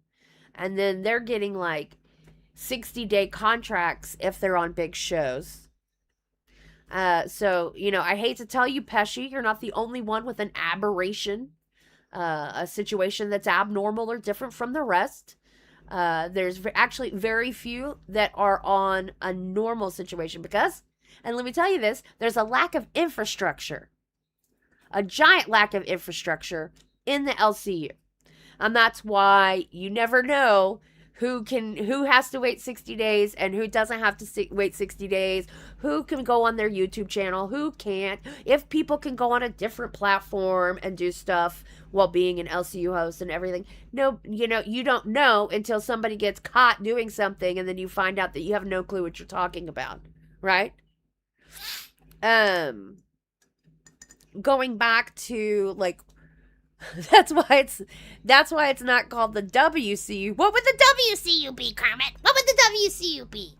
And then they're getting like 60-day contracts if they're on big shows. So, you know, I hate to tell you, Pesci, you're not the only one with an aberration, a situation that's abnormal or different from the rest. There's actually very few that are on a normal situation because, and let me tell you this, there's a lack of infrastructure. A giant lack of infrastructure in the LCU. And that's why you never know who has to wait 60 days and who doesn't have to wait 60 days, who can go on their YouTube channel, who can't, if people can go on a different platform and do stuff while being an LCU host and everything. No, you don't know until somebody gets caught doing something and then you find out that you have no clue what you're talking about, right? Going back to, like, that's why it's not called the WCU. What would the WCU be, Kermit? What would the WCU be?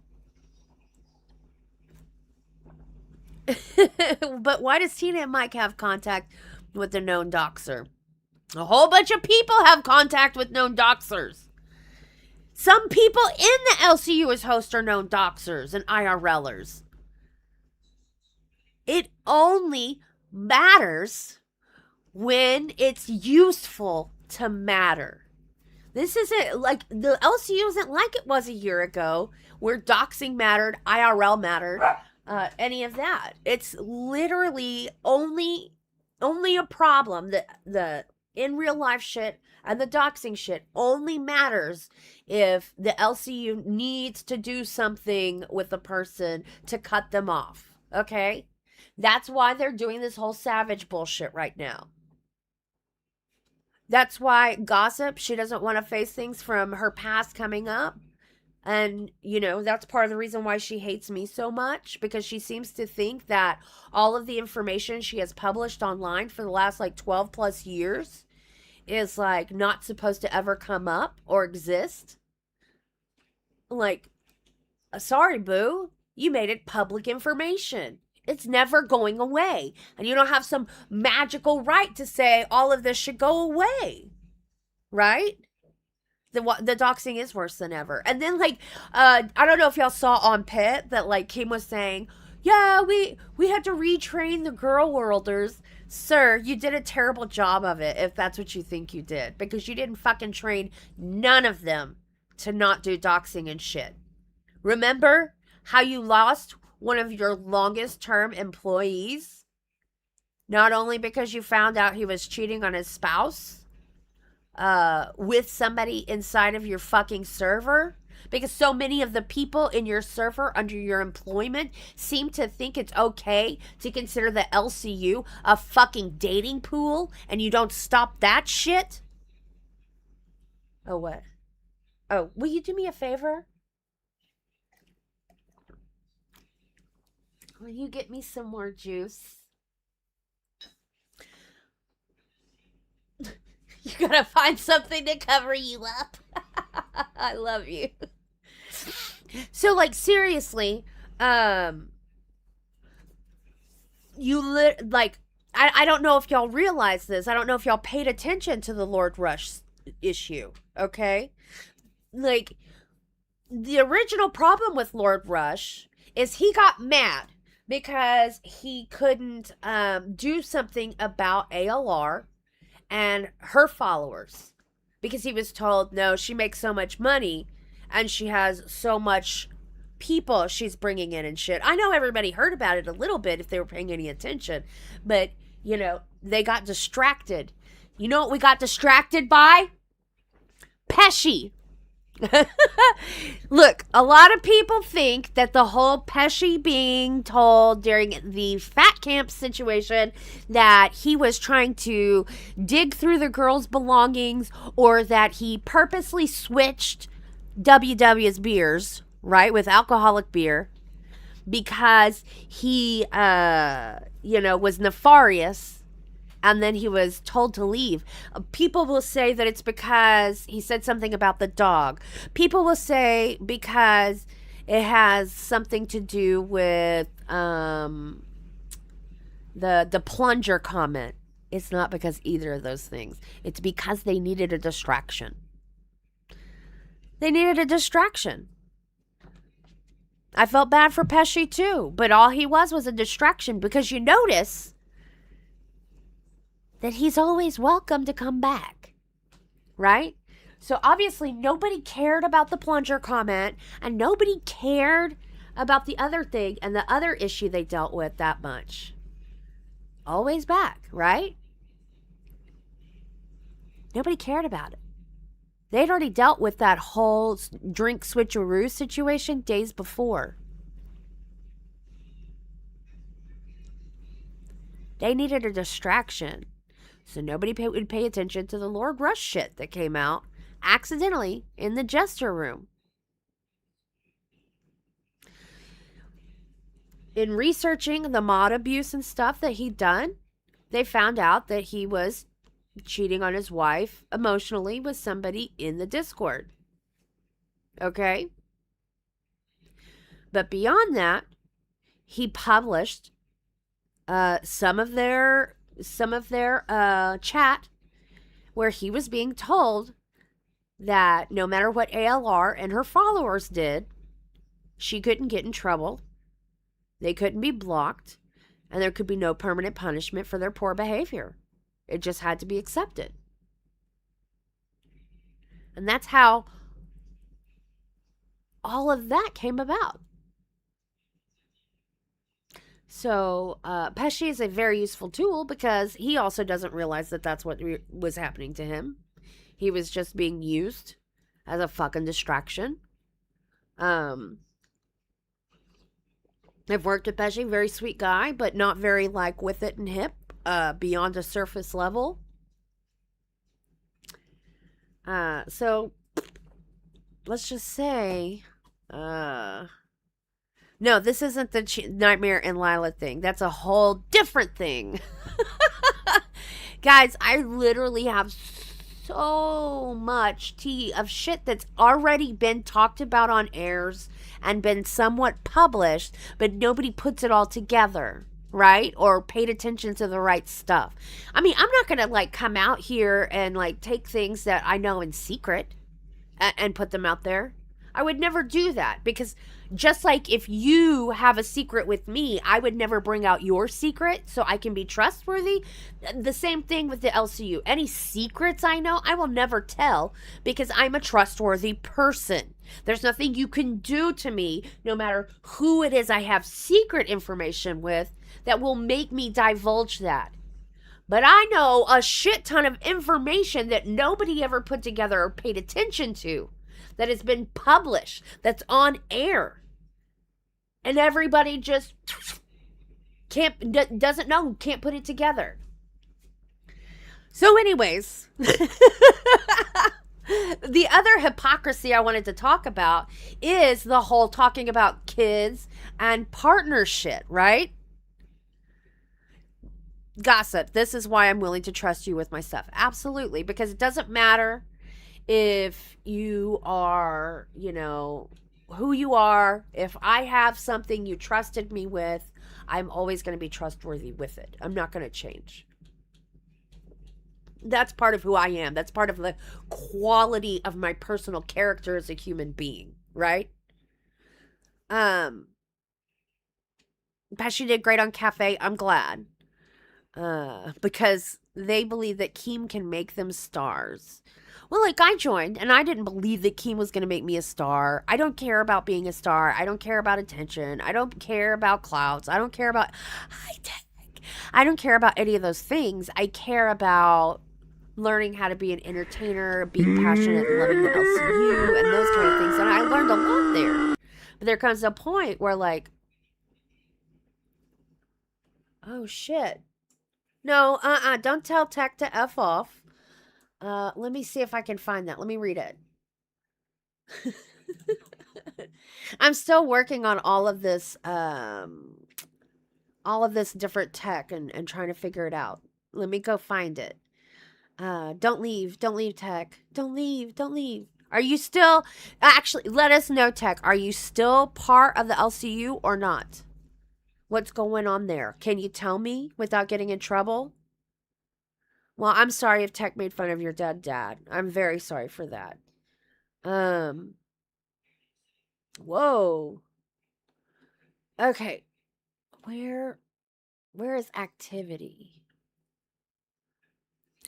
But why does Tina and Mike have contact with the known doxer? A whole bunch of people have contact with known doxers. Some people in the LCU as hosts are known doxers and IRLers. It only matters when it's useful to matter. This isn't like the LCU isn't like it was a year ago where doxing mattered, IRL mattered, any of that. It's literally only a problem that the in real life shit and the doxing shit only matters if the LCU needs to do something with a person to cut them off. Okay? That's why they're doing this whole savage bullshit right now. That's why Gossip, she doesn't want to face things from her past coming up. And, that's part of the reason why she hates me so much, because she seems to think that all of the information she has published online for the last, 12 plus years is, not supposed to ever come up or exist. Sorry, boo. You made it public information. It's never going away. And you don't have some magical right to say all of this should go away. Right? The doxing is worse than ever. And then, I don't know if y'all saw on Pit that, Kim was saying, yeah, we had to retrain the girl worlders. Sir, you did a terrible job of it, if that's what you think you did. Because you didn't fucking train none of them to not do doxing and shit. Remember how you lost one of your longest term employees? Not only because you found out he was cheating on his spouse with somebody inside of your fucking server, because so many of the people in your server under your employment seem to think it's okay to consider the LCU a fucking dating pool, and you don't stop that shit. Oh, what? Oh, will you do me a favor? Will you get me some more juice? You gotta find something to cover you up. I love you. So, seriously, I don't know if y'all realize this. I don't know if y'all paid attention to the Lord Rush issue, okay? The original problem with Lord Rush is he got mad because he couldn't do something about ALR and her followers, because he was told, no, she makes so much money and she has so much people she's bringing in and shit. I know everybody heard about it a little bit if they were paying any attention, but, they got distracted. You know what we got distracted by? Pesci. Look, a lot of people think that the whole Pesci being told during the fat camp situation that he was trying to dig through the girls' belongings, or that he purposely switched WW's beers, right, with alcoholic beer, because he, was nefarious. And then he was told to leave. People will say that it's because he said something about the dog. People will say because it has something to do with the plunger comment. It's not because either of those things. It's because they needed a distraction. They needed a distraction. I felt bad for Pesci too, but all he was a distraction, because you notice that he's always welcome to come back, right? So obviously nobody cared about the plunger comment, and nobody cared about the other thing and the other issue they dealt with that much. Always back, right? Nobody cared about it. They'd already dealt with that whole drink switcheroo situation days before. They needed a distraction. So nobody would pay attention to the Lord Rush shit that came out accidentally in the jester room. In researching the mod abuse and stuff that he'd done, they found out that he was cheating on his wife emotionally with somebody in the Discord. Okay? But beyond that, he published some of their chat where he was being told that no matter what ALR and her followers did, she couldn't get in trouble. They couldn't be blocked, and there could be no permanent punishment for their poor behavior. It just had to be accepted. And that's how all of that came about. So, Pesci is a very useful tool because he also doesn't realize that that's what was happening to him. He was just being used as a fucking distraction. I've worked with Pesci, very sweet guy, but not very, like, with it and hip, beyond a surface level. So, let's just say, no, this isn't the Nightmare and Lila thing. That's a whole different thing. Guys, I literally have so much tea of shit that's already been talked about on airs and been somewhat published, but nobody puts it all together, right? Or paid attention to the right stuff. I mean, I'm not going to like come out here and like take things that I know in secret and put them out there. I would never do that because just like if you have a secret with me, I would never bring out your secret so I can be trustworthy. The same thing with the LCU. Any secrets I know, I will never tell because I'm a trustworthy person. There's nothing you can do to me, no matter who it is I have secret information with, that will make me divulge that. But I know a shit ton of information that nobody ever put together or paid attention to, that has been published, that's on air. And everybody just doesn't know, can't put it together. So anyways, the other hypocrisy I wanted to talk about is the whole talking about kids and partnership, right? Gossip. This is why I'm willing to trust you with my stuff. Absolutely. Because it doesn't matter if you are, you know, who you are. If I have something you trusted me with, I'm always going to be trustworthy with it. I'm not going to change. That's part of who I am. That's part of the quality of my personal character as a human being, right? Pesci did great on Cafe. I'm glad. Because they believe that Keem can make them stars. Well, like, I joined, and I didn't believe that Keem was going to make me a star. I don't care about being a star. I don't care about attention. I don't care about clouds. I don't care about high tech. I don't care about any of those things. I care about learning how to be an entertainer, being passionate, loving the LCU, and those kind of things. And I learned a lot there. But there comes a point where, like, oh, shit. No, don't tell Tech to F off. Let me see if I can find that. Let me read it. I'm still working on all of this different tech and trying to figure it out. Let me go find it. Don't leave, Tech. Don't leave. Are you still, actually, let us know, Tech. Are you still part of the LCU or not? What's going on there? Can you tell me without getting in trouble? Well, I'm sorry if Tech made fun of your dead dad. I'm very sorry for that. Whoa. Okay. Where is activity?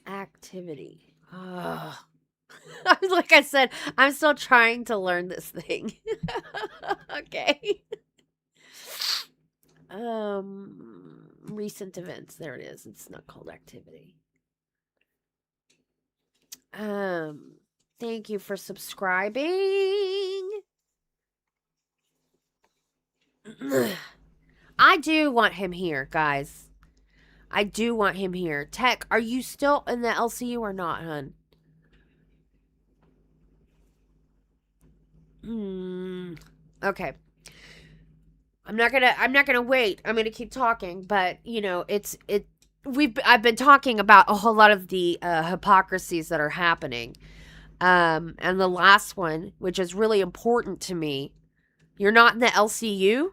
Activity. Like I said, I'm still trying to learn this thing. Okay. Recent events. There it is. It's not called activity. Thank you for subscribing. I do want him here, guys. I do want him here. Tech, are you still in the LCU or not, hun? Okay. I'm not gonna wait. I'm gonna keep talking, but you know, I've been talking about a whole lot of the hypocrisies that are happening. And the last one, which is really important to me, you're not in the LCU?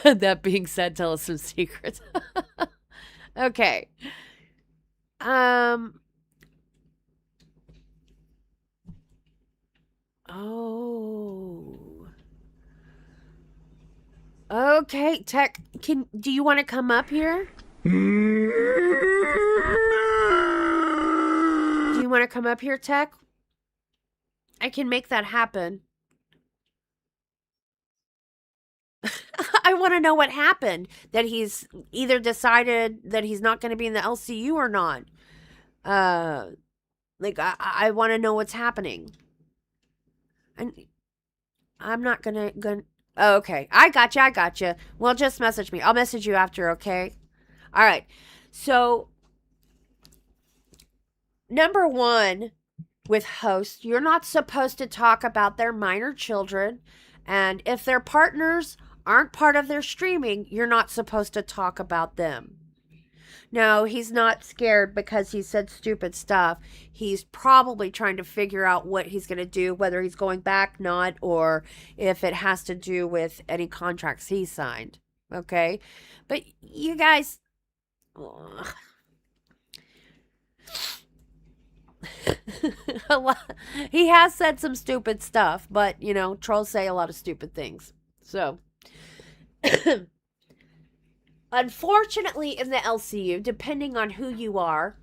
That being said, tell us some secrets. Okay. Oh. Okay, Tech, do you want to come up here? Do you want to come up here, Tech? I can make that happen. I want to know what happened. That he's either decided that he's not going to be in the LCU or not. Like, I want to know what's happening. And I'm not gonna. Oh, okay, I gotcha. Well, just message me. I'll message you after, okay? All right. So, number one, with hosts, you're not supposed to talk about their minor children. And if their partners aren't part of their streaming, you're not supposed to talk about them. No, he's not scared because he said stupid stuff. He's probably trying to figure out what he's going to do, whether he's going back, not, or if it has to do with any contracts he signed. Okay? But you guys... He has said some stupid stuff, but, you know, trolls say a lot of stupid things. So... Unfortunately, in the LCU, depending on who you are,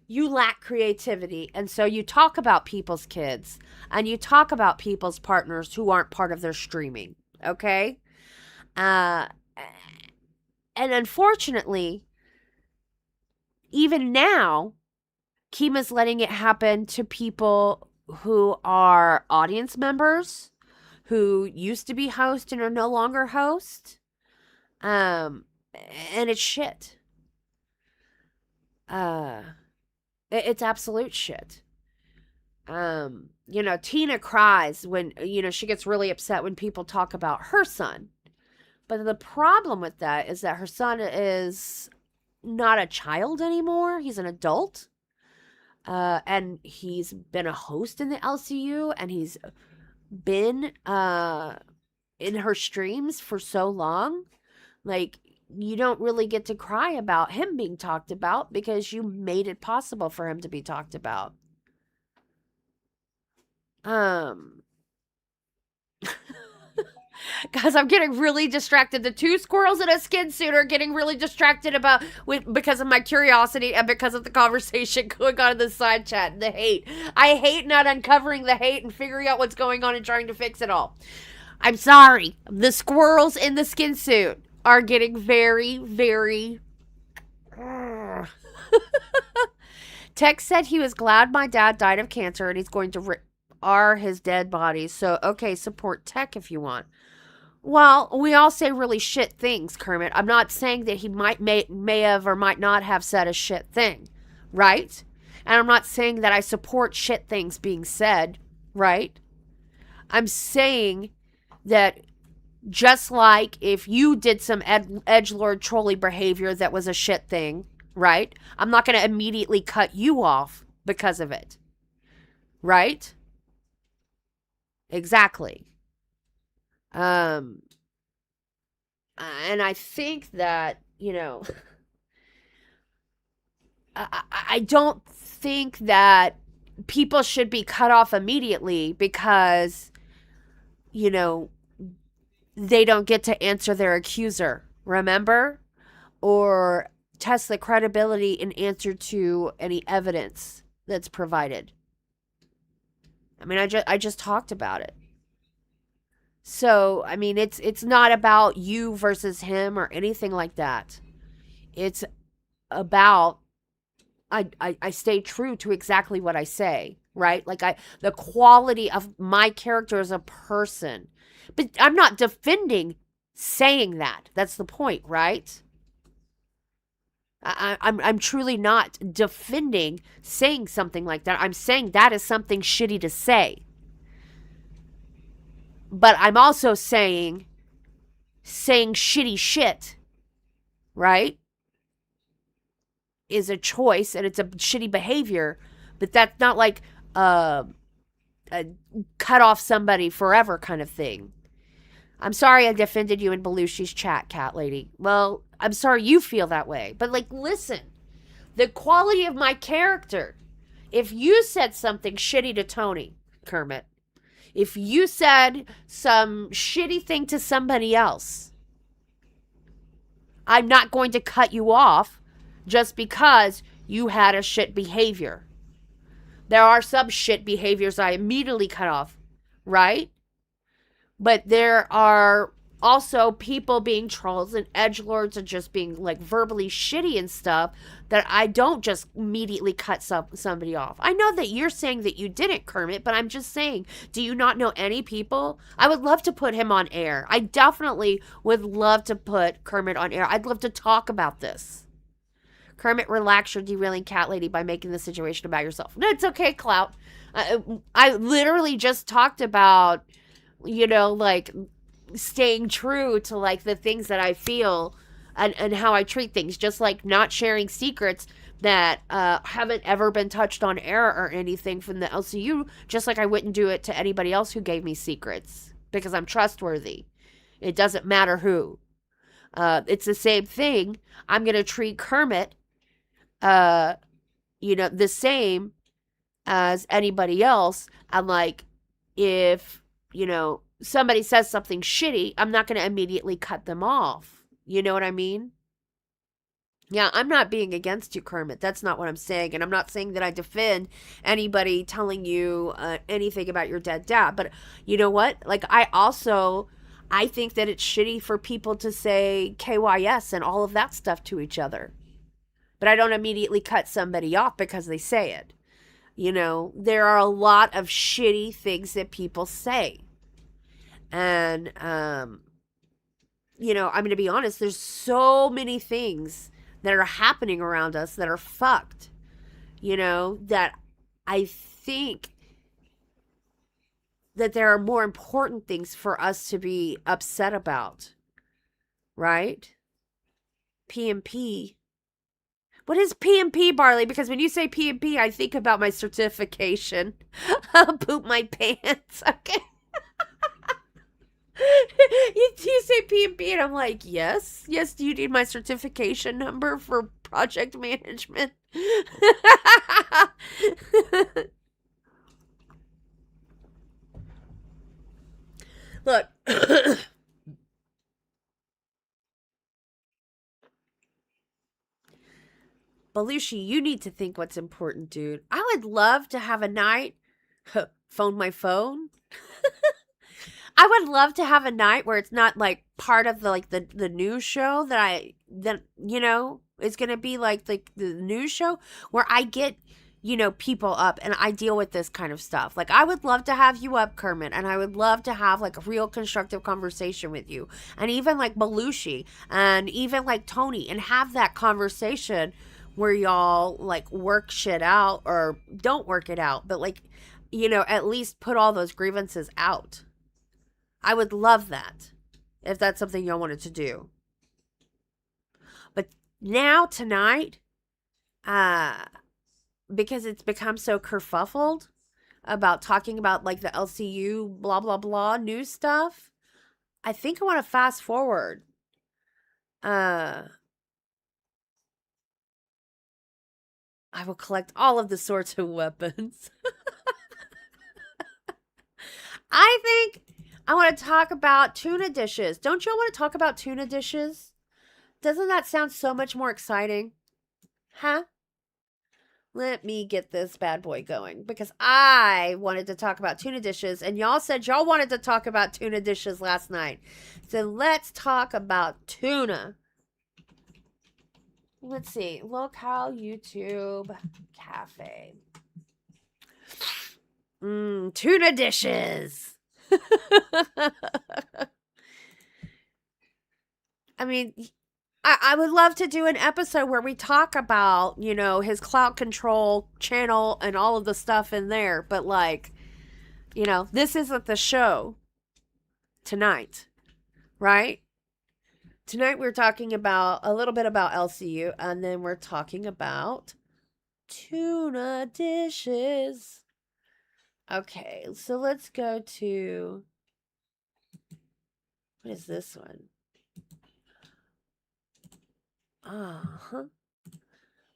you lack creativity. And so you talk about people's kids and you talk about people's partners who aren't part of their streaming. Okay? And unfortunately, even now, Kima's letting it happen to people who are audience members, who used to be host and are no longer host. And it's shit. It's absolute shit. You know, Tina cries when, you know, she gets really upset when people talk about her son. But the problem with that is that her son is not a child anymore. He's an adult. And he's been a host in the LCU, and he's been in her streams for so long. Like, you don't really get to cry about him being talked about because you made it possible for him to be talked about. Guys, I'm getting really distracted. The two squirrels in a skin suit are getting really distracted because of my curiosity and because of the conversation going on in the side chat and the hate. I hate not uncovering the hate and figuring out what's going on and trying to fix it all. I'm sorry. The squirrels in the skin suit are getting very, very... Tex said he was glad my dad died of cancer and he's going to his dead bodies. So, okay, support Tech if you want. Well, we all say really shit things, Kermit. I'm not saying that he may have or might not have said a shit thing, right? And I'm not saying that I support shit things being said, right? I'm saying that just like if you did some edgelord trolley behavior that was a shit thing, right? I'm not going to immediately cut you off because of it. Right? Exactly. And I think that, you know, I don't think that people should be cut off immediately because, you know, they don't get to answer their accuser, remember? Or test the credibility in answer to any evidence that's provided. I mean, I just talked about it. So, I mean, it's not about you versus him or anything like that. It's about, I stay true to exactly what I say, right? Like the quality of my character as a person. But I'm not defending saying that. That's the point, right? I'm truly not defending saying something like that. I'm saying that is something shitty to say. But I'm also saying shitty shit, right, is a choice and it's a shitty behavior. But that's not like a cut off somebody forever kind of thing. I'm sorry I defended you in Belushi's chat, Cat Lady. Well, I'm sorry you feel that way. But, like, listen. The quality of my character. If you said something shitty to Tony, Kermit. If you said some shitty thing to somebody else, I'm not going to cut you off just because you had a shit behavior. There are some shit behaviors I immediately cut off, right? But there are also people being trolls and edgelords and just being like verbally shitty and stuff that I don't just immediately cut somebody off. I know that you're saying that you didn't, Kermit, but I'm just saying, do you not know any people? I would love to put him on air. I definitely would love to put Kermit on air. I'd love to talk about this. Kermit, relax, you're derailing Cat Lady by making the situation about yourself. No, it's okay, Clout. I literally just talked about, you know, like, staying true to, like, the things that I feel and how I treat things. Just like not sharing secrets that haven't ever been touched on air or anything from the LCU. Just like I wouldn't do it to anybody else who gave me secrets. Because I'm trustworthy. It doesn't matter who. It's the same thing. I'm going to treat Kermit, you know, the same as anybody else. And, like, if, you know, somebody says something shitty, I'm not going to immediately cut them off. You know what I mean? Yeah, I'm not being against you, Kermit. That's not what I'm saying. And I'm not saying that I defend anybody telling you anything about your dead dad. But you know what? Like, I think that it's shitty for people to say KYS and all of that stuff to each other. But I don't immediately cut somebody off because they say it. You know, there are a lot of shitty things that people say. And, you know, I'm going to be honest, there's so many things that are happening around us that are fucked, you know, that I think that there are more important things for us to be upset about, right? PMP. What is PMP, Barley? Because when you say PMP, I think about my certification. I'll poop my pants, okay? You say PMP and I'm like, yes, do you need my certification number for project management? Look, Belushi, you need to think what's important, dude. I would love to have a night, phone my phone. I would love to have a night where it's not like part of the news show that you know, is going to be like the news show where I get, you know, people up and I deal with this kind of stuff. Like, I would love to have you up, Kermit, and I would love to have like a real constructive conversation with you. And even like Belushi and even like Tony, and have that conversation where y'all like work shit out, or don't work it out, but like, you know, at least put all those grievances out. I would love that if that's something y'all wanted to do. But now, tonight, because it's become so kerfuffled about talking about like the LCU blah, blah, blah news stuff, I think I want to fast forward. I will collect all of the sorts of weapons. I think I want to talk about tuna dishes. Don't y'all want to talk about tuna dishes? Doesn't that sound so much more exciting? Huh? Let me get this bad boy going, because I wanted to talk about tuna dishes, and y'all said y'all wanted to talk about tuna dishes last night. So let's talk about tuna. let's see. Locale YouTube cafe. Tuna dishes. I mean, I would love to do an episode where we talk about, you know, his clout control channel and all of the stuff in there. But, like, you know, this isn't the show tonight, right? Tonight we're talking about a little bit about LCU, and then we're talking about tuna dishes. Okay, so let's go to, what is this one? Uh-huh.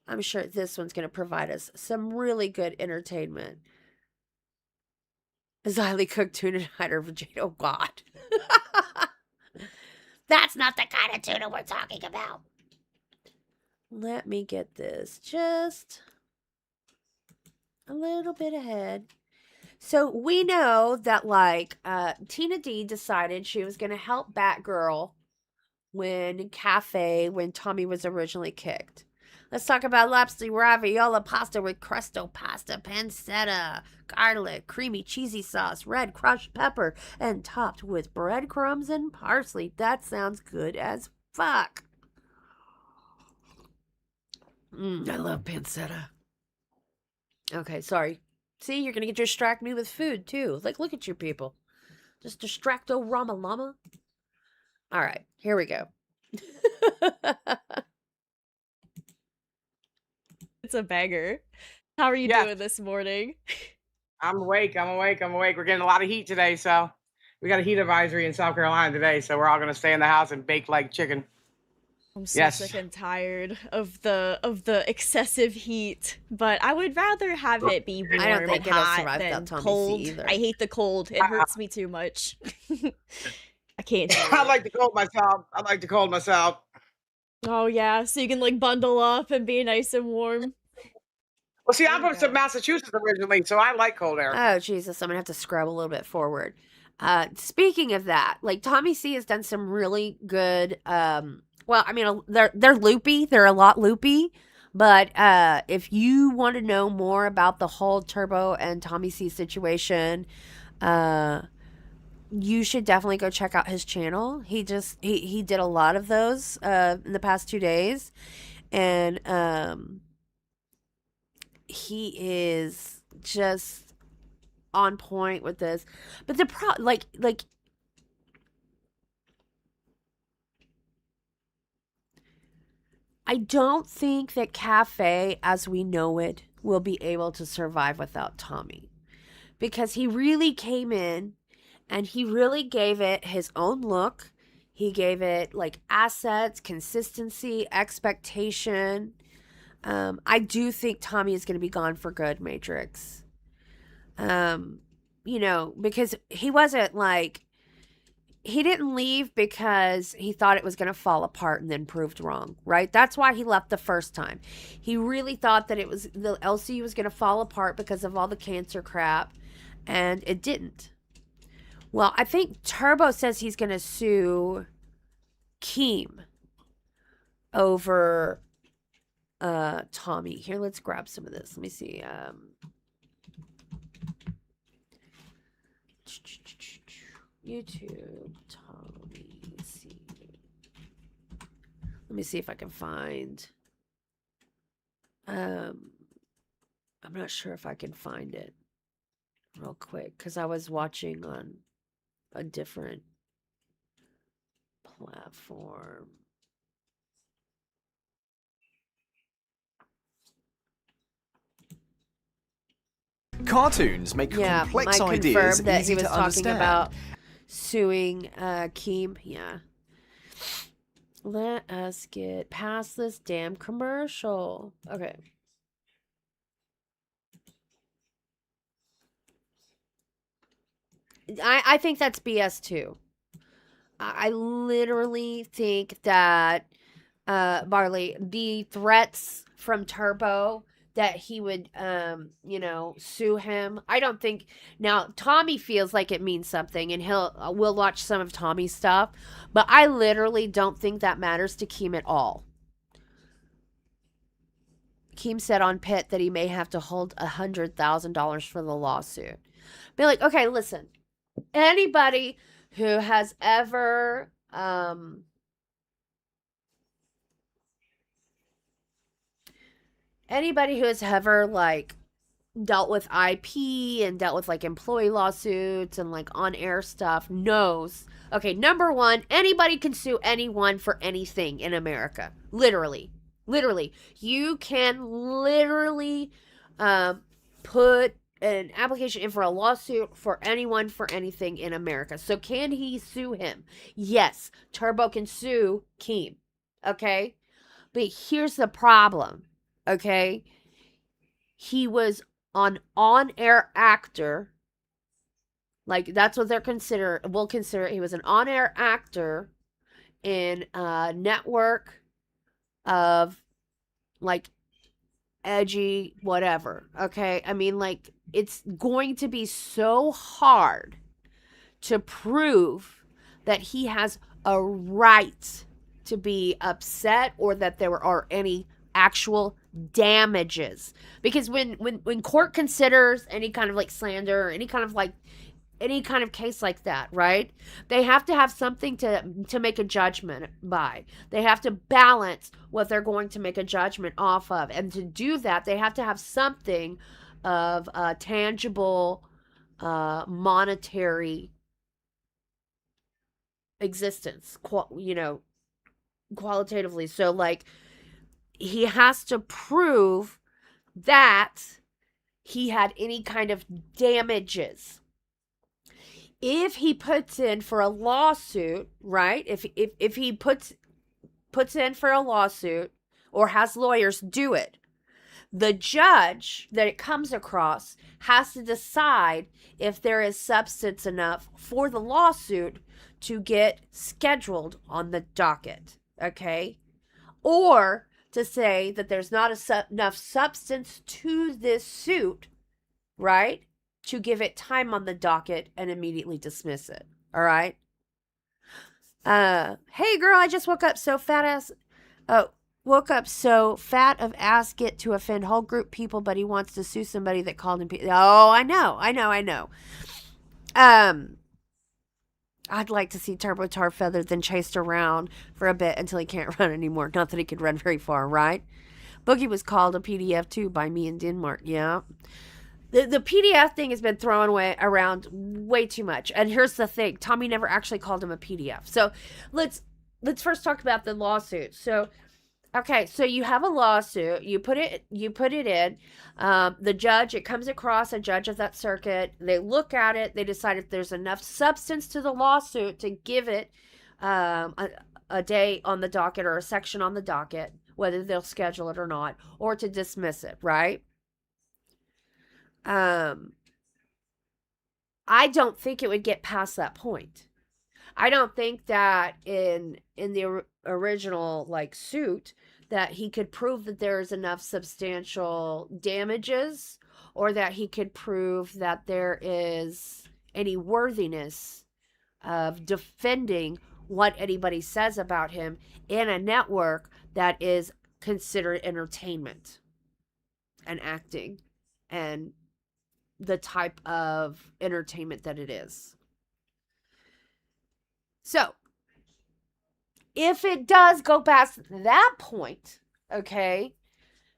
I'm sure this one's going to provide us some really good entertainment. Is highly cooked tuna diner for Jade. Oh, God. That's not the kind of tuna we're talking about. Let me get this just a little bit ahead. So we know that, like, Tina D decided she was going to help Batgirl when Tommy was originally kicked. Let's talk about lobster ravioli pasta with crustal pasta, pancetta, garlic, creamy cheesy sauce, red crushed pepper, and topped with breadcrumbs and parsley. That sounds good as fuck. I love pancetta. Okay, sorry. See, you're going to distract me with food, too. Like, look at you people. Just distracto Rama Llama. All right, here we go. It's a banger. How are you doing this morning? I'm awake. We're getting a lot of heat today, so we got a heat advisory in South Carolina today, so we're all going to stay in the house and bake like chicken. I'm so sick and tired of the excessive heat, but I would rather have it be warm and hot than cold. I hate the cold. It hurts me too much. I can't do it. I like the cold myself. Oh yeah, so you can like bundle up and be nice and warm. Well, see, I'm from Massachusetts originally, so I like cold air. Oh, Jesus, I'm going to have to scrub a little bit forward. Speaking of that, like, Tommy C has done some really good, well, I mean, they're loopy. They're a lot loopy. But if you want to know more about the whole Turbo and Tommy C situation, you should definitely go check out his channel. He did a lot of those in the past 2 days. And he is just on point with this. But the like I don't think that Cafe as we know it will be able to survive without Tommy. Because he really came in and he really gave it his own look. He gave it like assets, consistency, expectation. I do think Tommy is going to be gone for good, Matrix. You know, because he wasn't like, he didn't leave because he thought it was going to fall apart and then proved wrong, right? That's why he left the first time. He really thought that the LCU was going to fall apart because of all the cancer crap, and it didn't. Well, I think Turbo says he's going to sue Keem over Tommy. Here, let's grab some of this. Let me see. YouTube Tommy C. Let me see if I can find. I'm not sure if I can find it real quick because I was watching on a different platform. Cartoons make complex ideas that easy he was to talking understand. about suing Keem. Yeah. Let us get past this damn commercial. Okay. I think that's BS too. I literally think that Barley, the threats from Turbo that he would you know, sue him. I don't think now Tommy feels like it means something and we'll watch some of Tommy's stuff, but I literally don't think that matters to Keem at all. Keem said on Pitt that he may have to hold $100,000 for the lawsuit. Be like, okay, listen. Anybody who has ever like dealt with IP and dealt with like employee lawsuits and like on-air stuff knows. Okay, number one, anybody can sue anyone for anything in America. Literally. You can literally put an application in for a lawsuit for anyone for anything in America. So can he sue him? Yes. Turbo can sue Keem. Okay? But here's the problem. Okay? He was an on-air actor. Like, that's what we'll consider. He was an on-air actor in a network of, like, edgy whatever. Okay? I mean, like, it's going to be so hard to prove that he has a right to be upset or that there are any actual damages. Because when court considers any kind of like slander or any kind of case like that, right? They have to have something to make a judgment by. They have to balance what they're going to make a judgment off of. And to do that, they have to have something of a tangible monetary existence, qualitatively. So like, he has to prove that he had any kind of damages. If he puts in for a lawsuit, right? If he puts in for a lawsuit or has lawyers do it, the judge that it comes across has to decide if there is substance enough for the lawsuit to get scheduled on the docket, okay? Or to say that there's not enough substance to this suit, right, to give it time on the docket and immediately dismiss it, all right? Hey girl, I just woke up so fat of ass get to offend whole group people, but he wants to sue somebody that called him. Oh, I know. I'd like to see Turbo Tar feathered then chased around for a bit until he can't run anymore. Not that he could run very far, right? Boogie was called a PDF too by me in Denmark. Yeah. The PDF thing has been thrown around way too much. And here's the thing. Tommy never actually called him a PDF. So let's first talk about the lawsuit. So, okay, so you have a lawsuit. You put it in. The judge, it comes across a judge of that circuit. They look at it. They decide if there's enough substance to the lawsuit to give it a day on the docket or a section on the docket, whether they'll schedule it or not, or to dismiss it, right? I don't think it would get past that point. I don't think that in the original like suit that he could prove that there's enough substantial damages or that he could prove that there is any worthiness of defending what anybody says about him in a network that is considered entertainment and acting and the type of entertainment that it is. So, if it does go past that point, okay,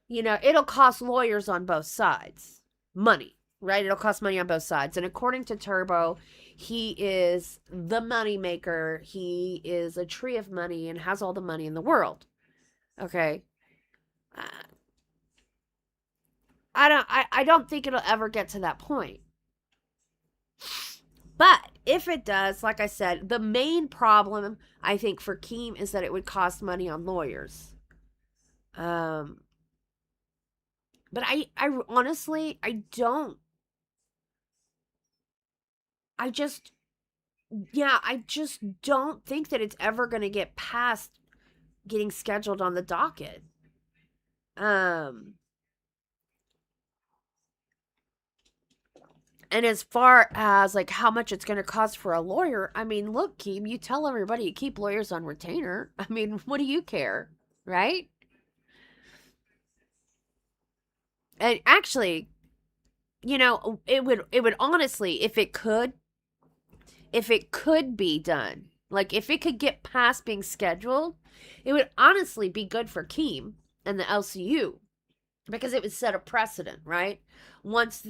it'll cost lawyers on both sides money, right? It'll cost money on both sides. And according to Turbo, he is the money maker. He is a tree of money and has all the money in the world. Okay. I don't think it'll ever get to that point. But if it does, like I said, the main problem, I think, for Keem is that it would cost money on lawyers. But I honestly, I just don't think that it's ever going to get past getting scheduled on the docket. And as far as, like, how much it's going to cost for a lawyer, I mean, look, Keem, you tell everybody you keep lawyers on retainer. I mean, what do you care, right? And actually, you know, it would honestly, if it could be done, like if it could get past being scheduled, it would honestly be good for Keem and the LCU, because it would set a precedent, right? Once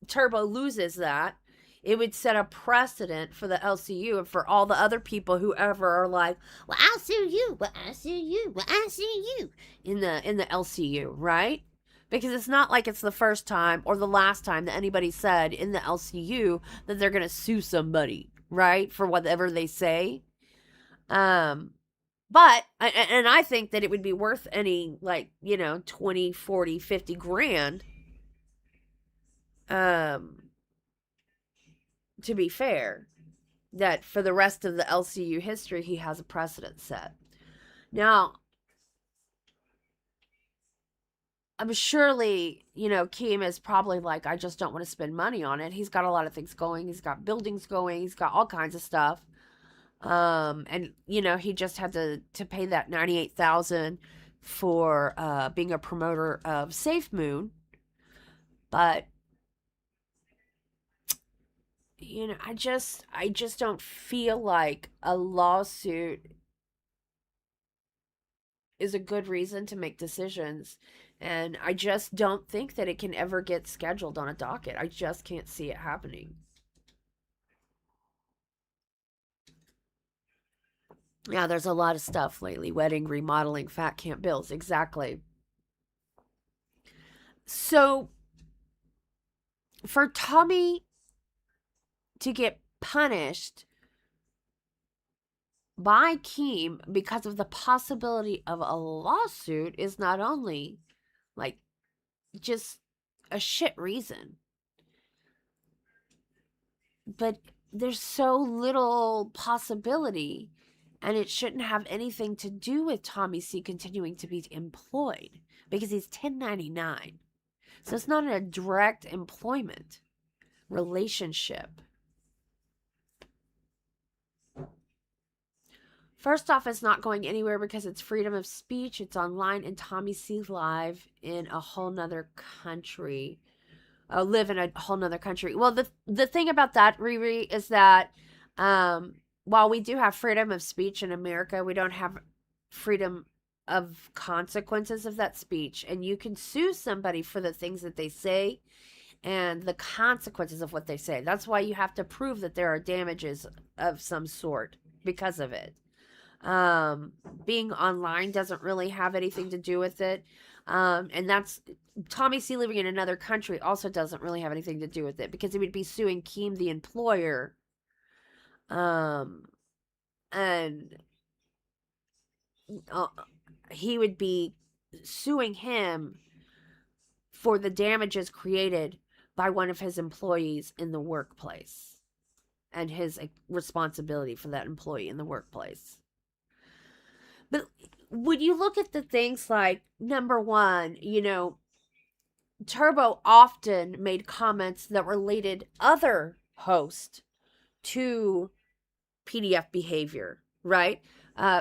Turbo loses that, it would set a precedent for the LCU and for all the other people who ever are like, well, I'll sue you, well, I'll sue you, well, I'll sue you in the LCU, right? Because it's not like it's the first time or the last time that anybody said in the LCU that they're going to sue somebody, right? For whatever they say. But, and I think that it would be worth any, like, you know, 20, 40, 50 grand. To be fair, that for the rest of the LCU history, he has a precedent set. Now, I'm surely, you know, Keem is probably like, I just don't want to spend money on it. He's got a lot of things going. He's got buildings going. He's got all kinds of stuff. And, you know, he just had to pay that $98,000 for being a promoter of Safe Moon. But, you know, I just don't feel like a lawsuit is a good reason to make decisions. And I just don't think that it can ever get scheduled on a docket. I just can't see it happening. Yeah, there's a lot of stuff lately. Wedding, remodeling, fat camp bills. Exactly. So, for Tommy to get punished by Keem because of the possibility of a lawsuit is not only, like, just a shit reason, but there's so little possibility, and it shouldn't have anything to do with Tommy C continuing to be employed because he's 1099. So it's not a direct employment relationship. First off, it's not going anywhere because it's freedom of speech. It's online, and Tommy C live in a whole nother country. Live in a whole nother country. Well, the thing about that, Riri, is that while we do have freedom of speech in America, we don't have freedom of consequences of that speech. And you can sue somebody for the things that they say and the consequences of what they say. That's why you have to prove that there are damages of some sort because of it. Being online doesn't really have anything to do with it. And that's Tommy C living in another country also doesn't really have anything to do with it because he would be suing Keem, the employer. And he would be suing him for the damages created by one of his employees in the workplace and his responsibility for that employee in the workplace. But when you look at the things like, number one, you know, Turbo often made comments that related other hosts to PDF behavior, right?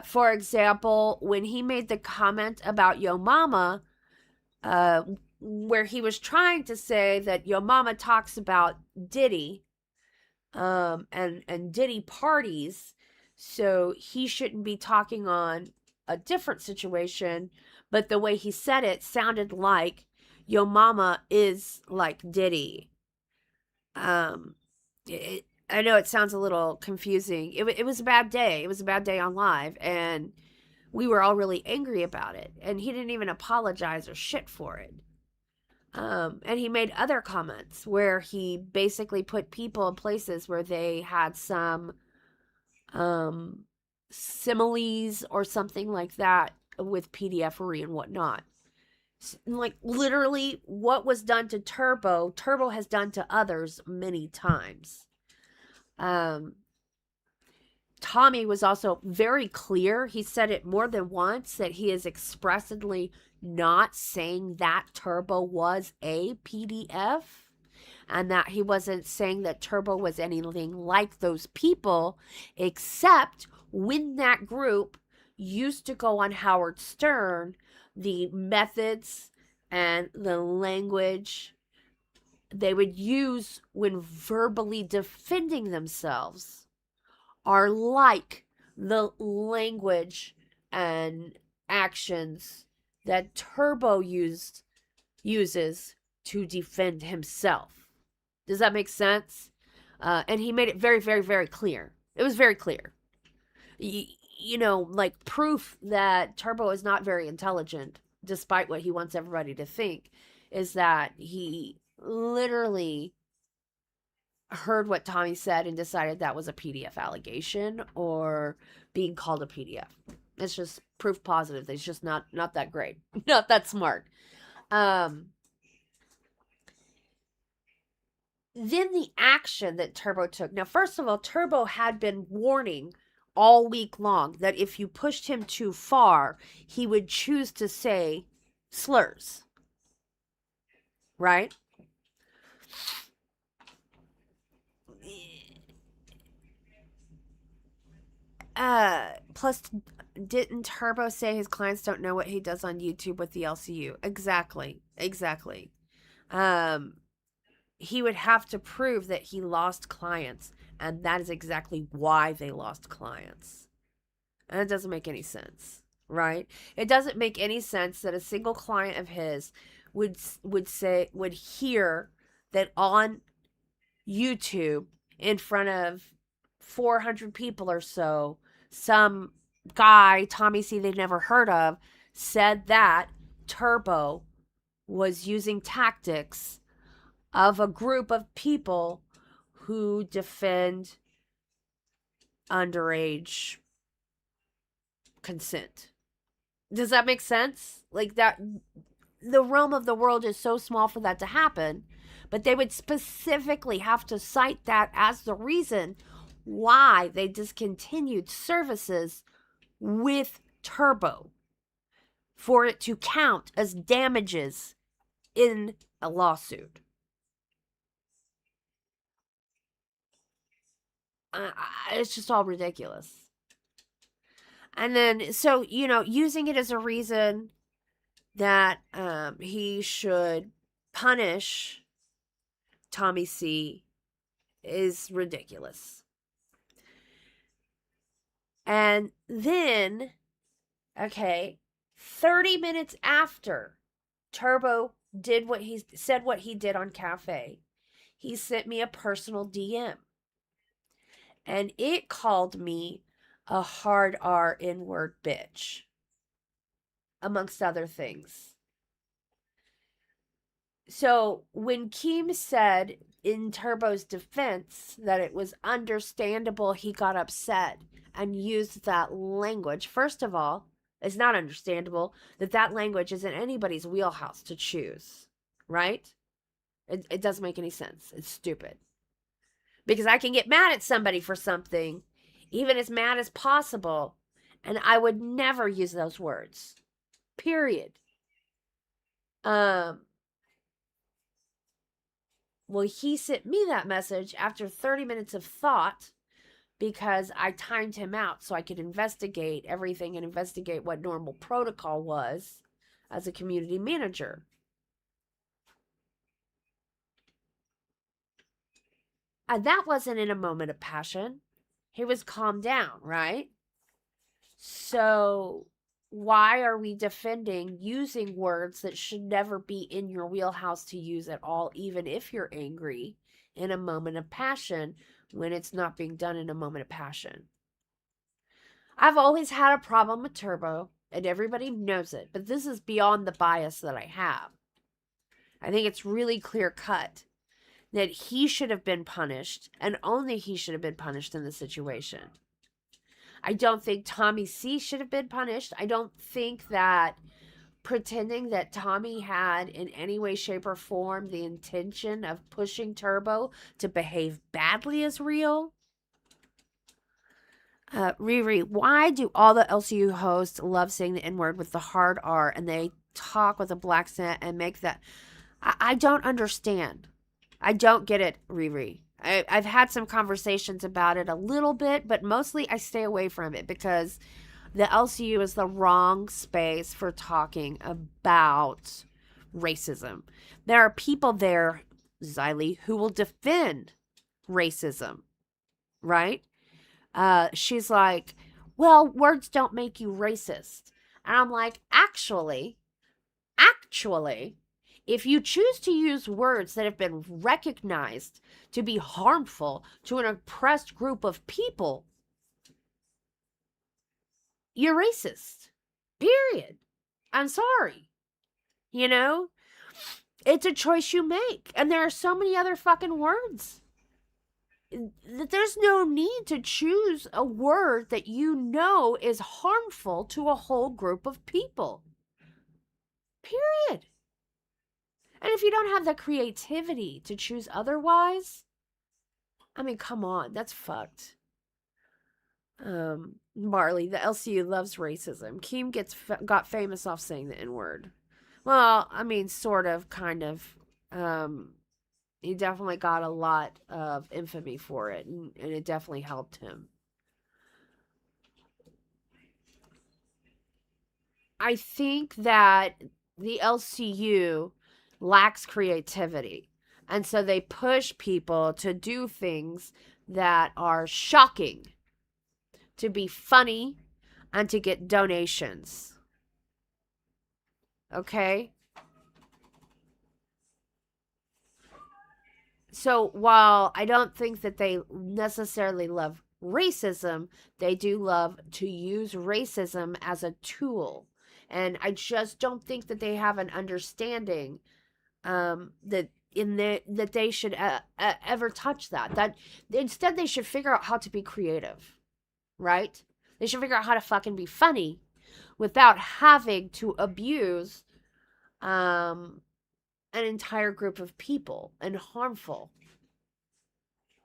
For example, when he made the comment about Yo Mama, where he was trying to say that Yo Mama talks about Diddy, and Diddy parties, so he shouldn't be talking on a different situation, but the way he said it sounded like Yo Mama is like Diddy. I know it sounds a little confusing. It was a bad day. It was a bad day on live, and we were all really angry about it. And he didn't even apologize or shit for it. And he made other comments where he basically put people in places where they had some similes or something like that with PDF-ery and whatnot. Like, literally, what was done to Turbo has done to others many times. Tommy was also very clear. He said it more than once that he is expressly not saying that Turbo was a PDF and that he wasn't saying that Turbo was anything like those people, except when that group used to go on Howard Stern, the methods and the language they would use when verbally defending themselves are like the language and actions that Turbo uses to defend himself. Does that make sense? And he made it very, very, very clear. It was very clear. You know, like proof that Turbo is not very intelligent, despite what he wants everybody to think, is that he literally heard what Tommy said and decided that was a PDF allegation or being called a PDF. It's just proof positive that he's just not that great, not that smart. Then the action that Turbo took. Now, first of all, Turbo had been warning all week long that if you pushed him too far, he would choose to say slurs. Right? Plus, didn't Turbo say his clients don't know what he does on YouTube with the LCU? Exactly. He would have to prove that he lost clients, and that is exactly why they lost clients. And it doesn't make any sense, right? It doesn't make any sense that a single client of his would hear that on YouTube in front of 400 people or so, some guy, Tommy C, they'd never heard of, said that Turbo was using tactics of a group of people who defend underage consent. Does that make sense? Like that, the realm of the world is so small for that to happen, but they would specifically have to cite that as the reason why they discontinued services with Turbo for it to count as damages in a lawsuit. It's just all ridiculous. And then, so, you know, using it as a reason that he should punish Tommy C is ridiculous. And then, okay, 30 minutes after Turbo did what he said, what he did on Cafe, he sent me a personal DM. And it called me a hard R N-word bitch, amongst other things. So when Keem said in Turbo's defense that it was understandable he got upset and used that language, first of all, it's not understandable that language isn't anybody's wheelhouse to choose, right? It doesn't make any sense. It's stupid. Because I can get mad at somebody for something, even as mad as possible, and I would never use those words. Period. Well, he sent me that message after 30 minutes of thought because I timed him out so I could investigate everything and investigate what normal protocol was as a community manager. And that wasn't in a moment of passion. He was calmed down, right? So why are we defending using words that should never be in your wheelhouse to use at all, even if you're angry in a moment of passion, when it's not being done in a moment of passion? I've always had a problem with Turbo, and everybody knows it, but this is beyond the bias that I have. I think it's really clear cut that he should have been punished, and only he should have been punished in the situation. I don't think Tommy C should have been punished. I don't think that pretending that Tommy had in any way, shape, or form the intention of pushing Turbo to behave badly is real. Riri, why do all the LCU hosts love saying the N-word with the hard R and they talk with a black accent and make that... I don't understand. I don't get it, Riri. I've had some conversations about it a little bit, but mostly I stay away from it because the LCU is the wrong space for talking about racism. There are people there, Xylee, who will defend racism, right? She's like, well, words don't make you racist. And I'm like, actually, if you choose to use words that have been recognized to be harmful to an oppressed group of people, you're racist. Period. I'm sorry. You know? It's a choice you make. And there are so many other fucking words. There's no need to choose a word that you know is harmful to a whole group of people. Period. And if you don't have the creativity to choose otherwise, I mean, come on, that's fucked. Marley, the LCU loves racism. Keem got famous off saying the N-word. Well, I mean, sort of, kind of. He definitely got a lot of infamy for it, and it definitely helped him. I think that the LCU lacks creativity, and so they push people to do things that are shocking, to be funny, and to get donations. Okay? So while I don't think that they necessarily love racism, they do love to use racism as a tool. And I just don't think that they have an understanding that they should ever touch that. That instead they should figure out how to be creative, right? They should figure out how to fucking be funny without having to abuse an entire group of people and harmful.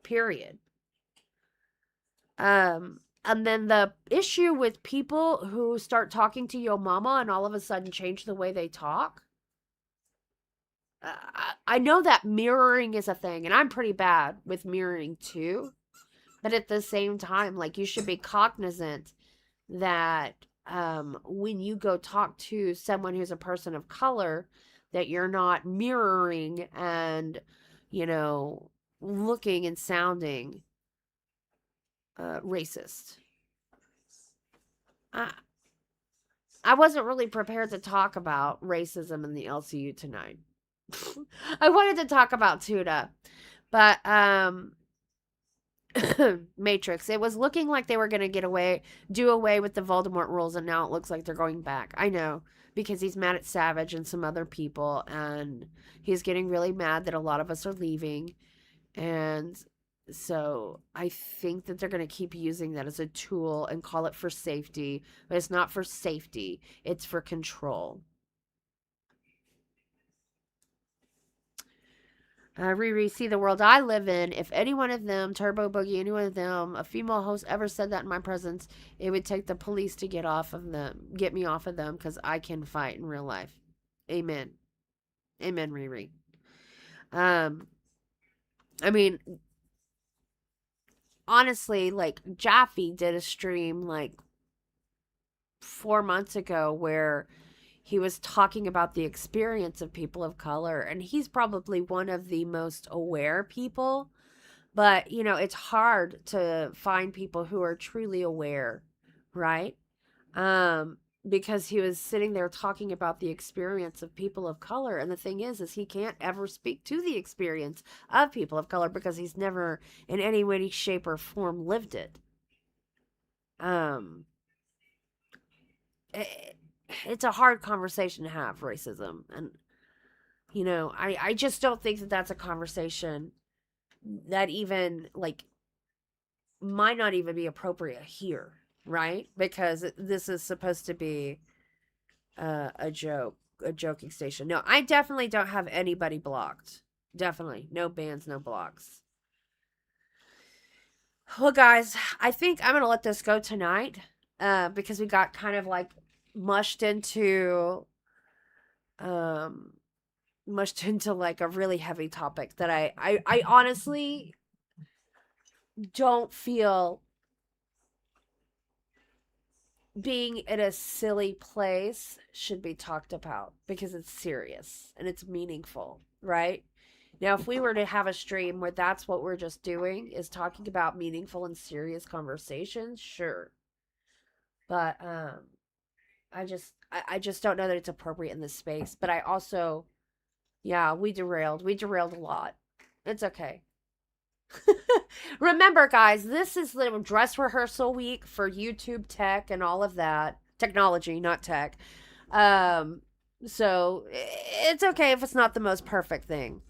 Period. And then the issue with people who start talking to Yo Mama and all of a sudden change the way they talk. I know that mirroring is a thing, and I'm pretty bad with mirroring too. But at the same time, like, you should be cognizant that when you go talk to someone who's a person of color, that you're not mirroring and, you know, looking and sounding racist. I wasn't really prepared to talk about racism in the LCU tonight. I wanted to talk about Tuna, but Matrix, it was looking like they were going to do away with the Voldemort rules, and now it looks like they're going back. I know, because he's mad at Savage and some other people, and he's getting really mad that a lot of us are leaving, and so I think that they're going to keep using that as a tool and call it for safety, but it's not for safety, it's for control. Riri, see the world I live in. If any one of them, Turbo Boogie, any one of them, a female host ever said that in my presence, it would take the police to get me off of them, because I can fight in real life. Amen. Amen, Riri. I mean, honestly, like, Jaffe did a stream like 4 months ago where he was talking about the experience of people of color, and he's probably one of the most aware people, but, you know, it's hard to find people who are truly aware, right? Because he was sitting there talking about the experience of people of color, and the thing is he can't ever speak to the experience of people of color because he's never in any way, shape, or form lived it. It's a hard conversation to have, racism, and, you know, I just don't think that that's a conversation that even, like, might not even be appropriate here, right? Because this is supposed to be a joking station. No, I definitely don't have anybody blocked. Definitely. No bans, no blocks. Well, guys, I think I'm going to let this go tonight, because we got kind of, like, mushed into like a really heavy topic that I honestly don't feel being in a silly place should be talked about because it's serious and it's meaningful, right? Now, if we were to have a stream where that's what we're just doing is talking about meaningful and serious conversations, sure. But I just don't know that it's appropriate in this space. But I also, yeah, we derailed a lot. It's okay. Remember, guys, this is the dress rehearsal week for YouTube tech and all of that. Technology, not tech. So it's okay if it's not the most perfect thing.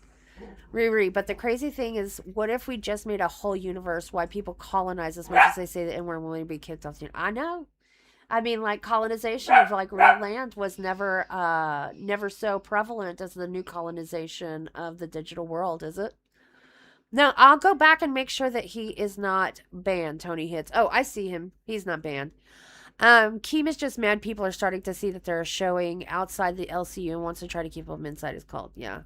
Riri, but the crazy thing is, what if we just made a whole universe why people colonize as much as they say that and we're willing to be kicked off the I know. I mean, like, colonization of, like, real land was never so prevalent as the new colonization of the digital world, is it? No, I'll go back and make sure that he is not banned, Tony Hits. Oh, I see him. He's not banned. Keem is just mad people are starting to see that they're showing outside the LCU and wants to try to keep them inside his cult. Yeah.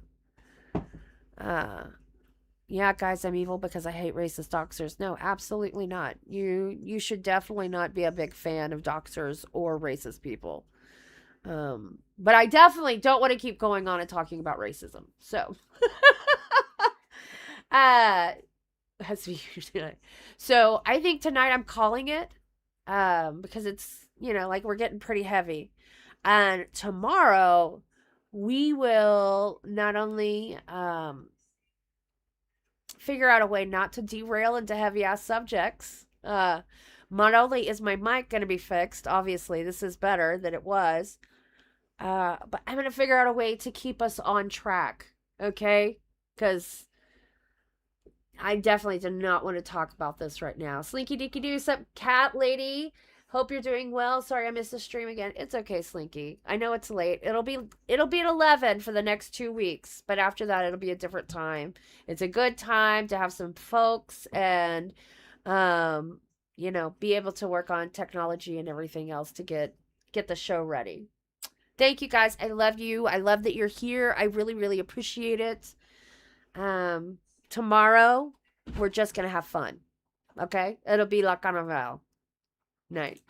Yeah, guys, I'm evil because I hate racist doxers. No, absolutely not. You should definitely not be a big fan of doxers or racist people. But I definitely don't want to keep going on and talking about racism. So, so I think tonight I'm calling it, because it's, like we're getting pretty heavy. And tomorrow we will not only, figure out a way not to derail into heavy ass subjects. Not only is my mic going to be fixed, obviously this is better than it was, but I'm going to figure out a way to keep us on track, okay? Because I definitely do not want to talk about this right now. Slinky Dicky Doo, sup, Cat Lady? Hope you're doing well. Sorry I missed the stream again. It's okay, Slinky. I know it's late. It'll be at 11 for the next 2 weeks, but after that it'll be a different time. It's a good time to have some folks and be able to work on technology and everything else to get the show ready. Thank you guys. I love you. I love that you're here. I really, really appreciate it. Tomorrow we're just going to have fun. Okay? It'll be La Carnival night.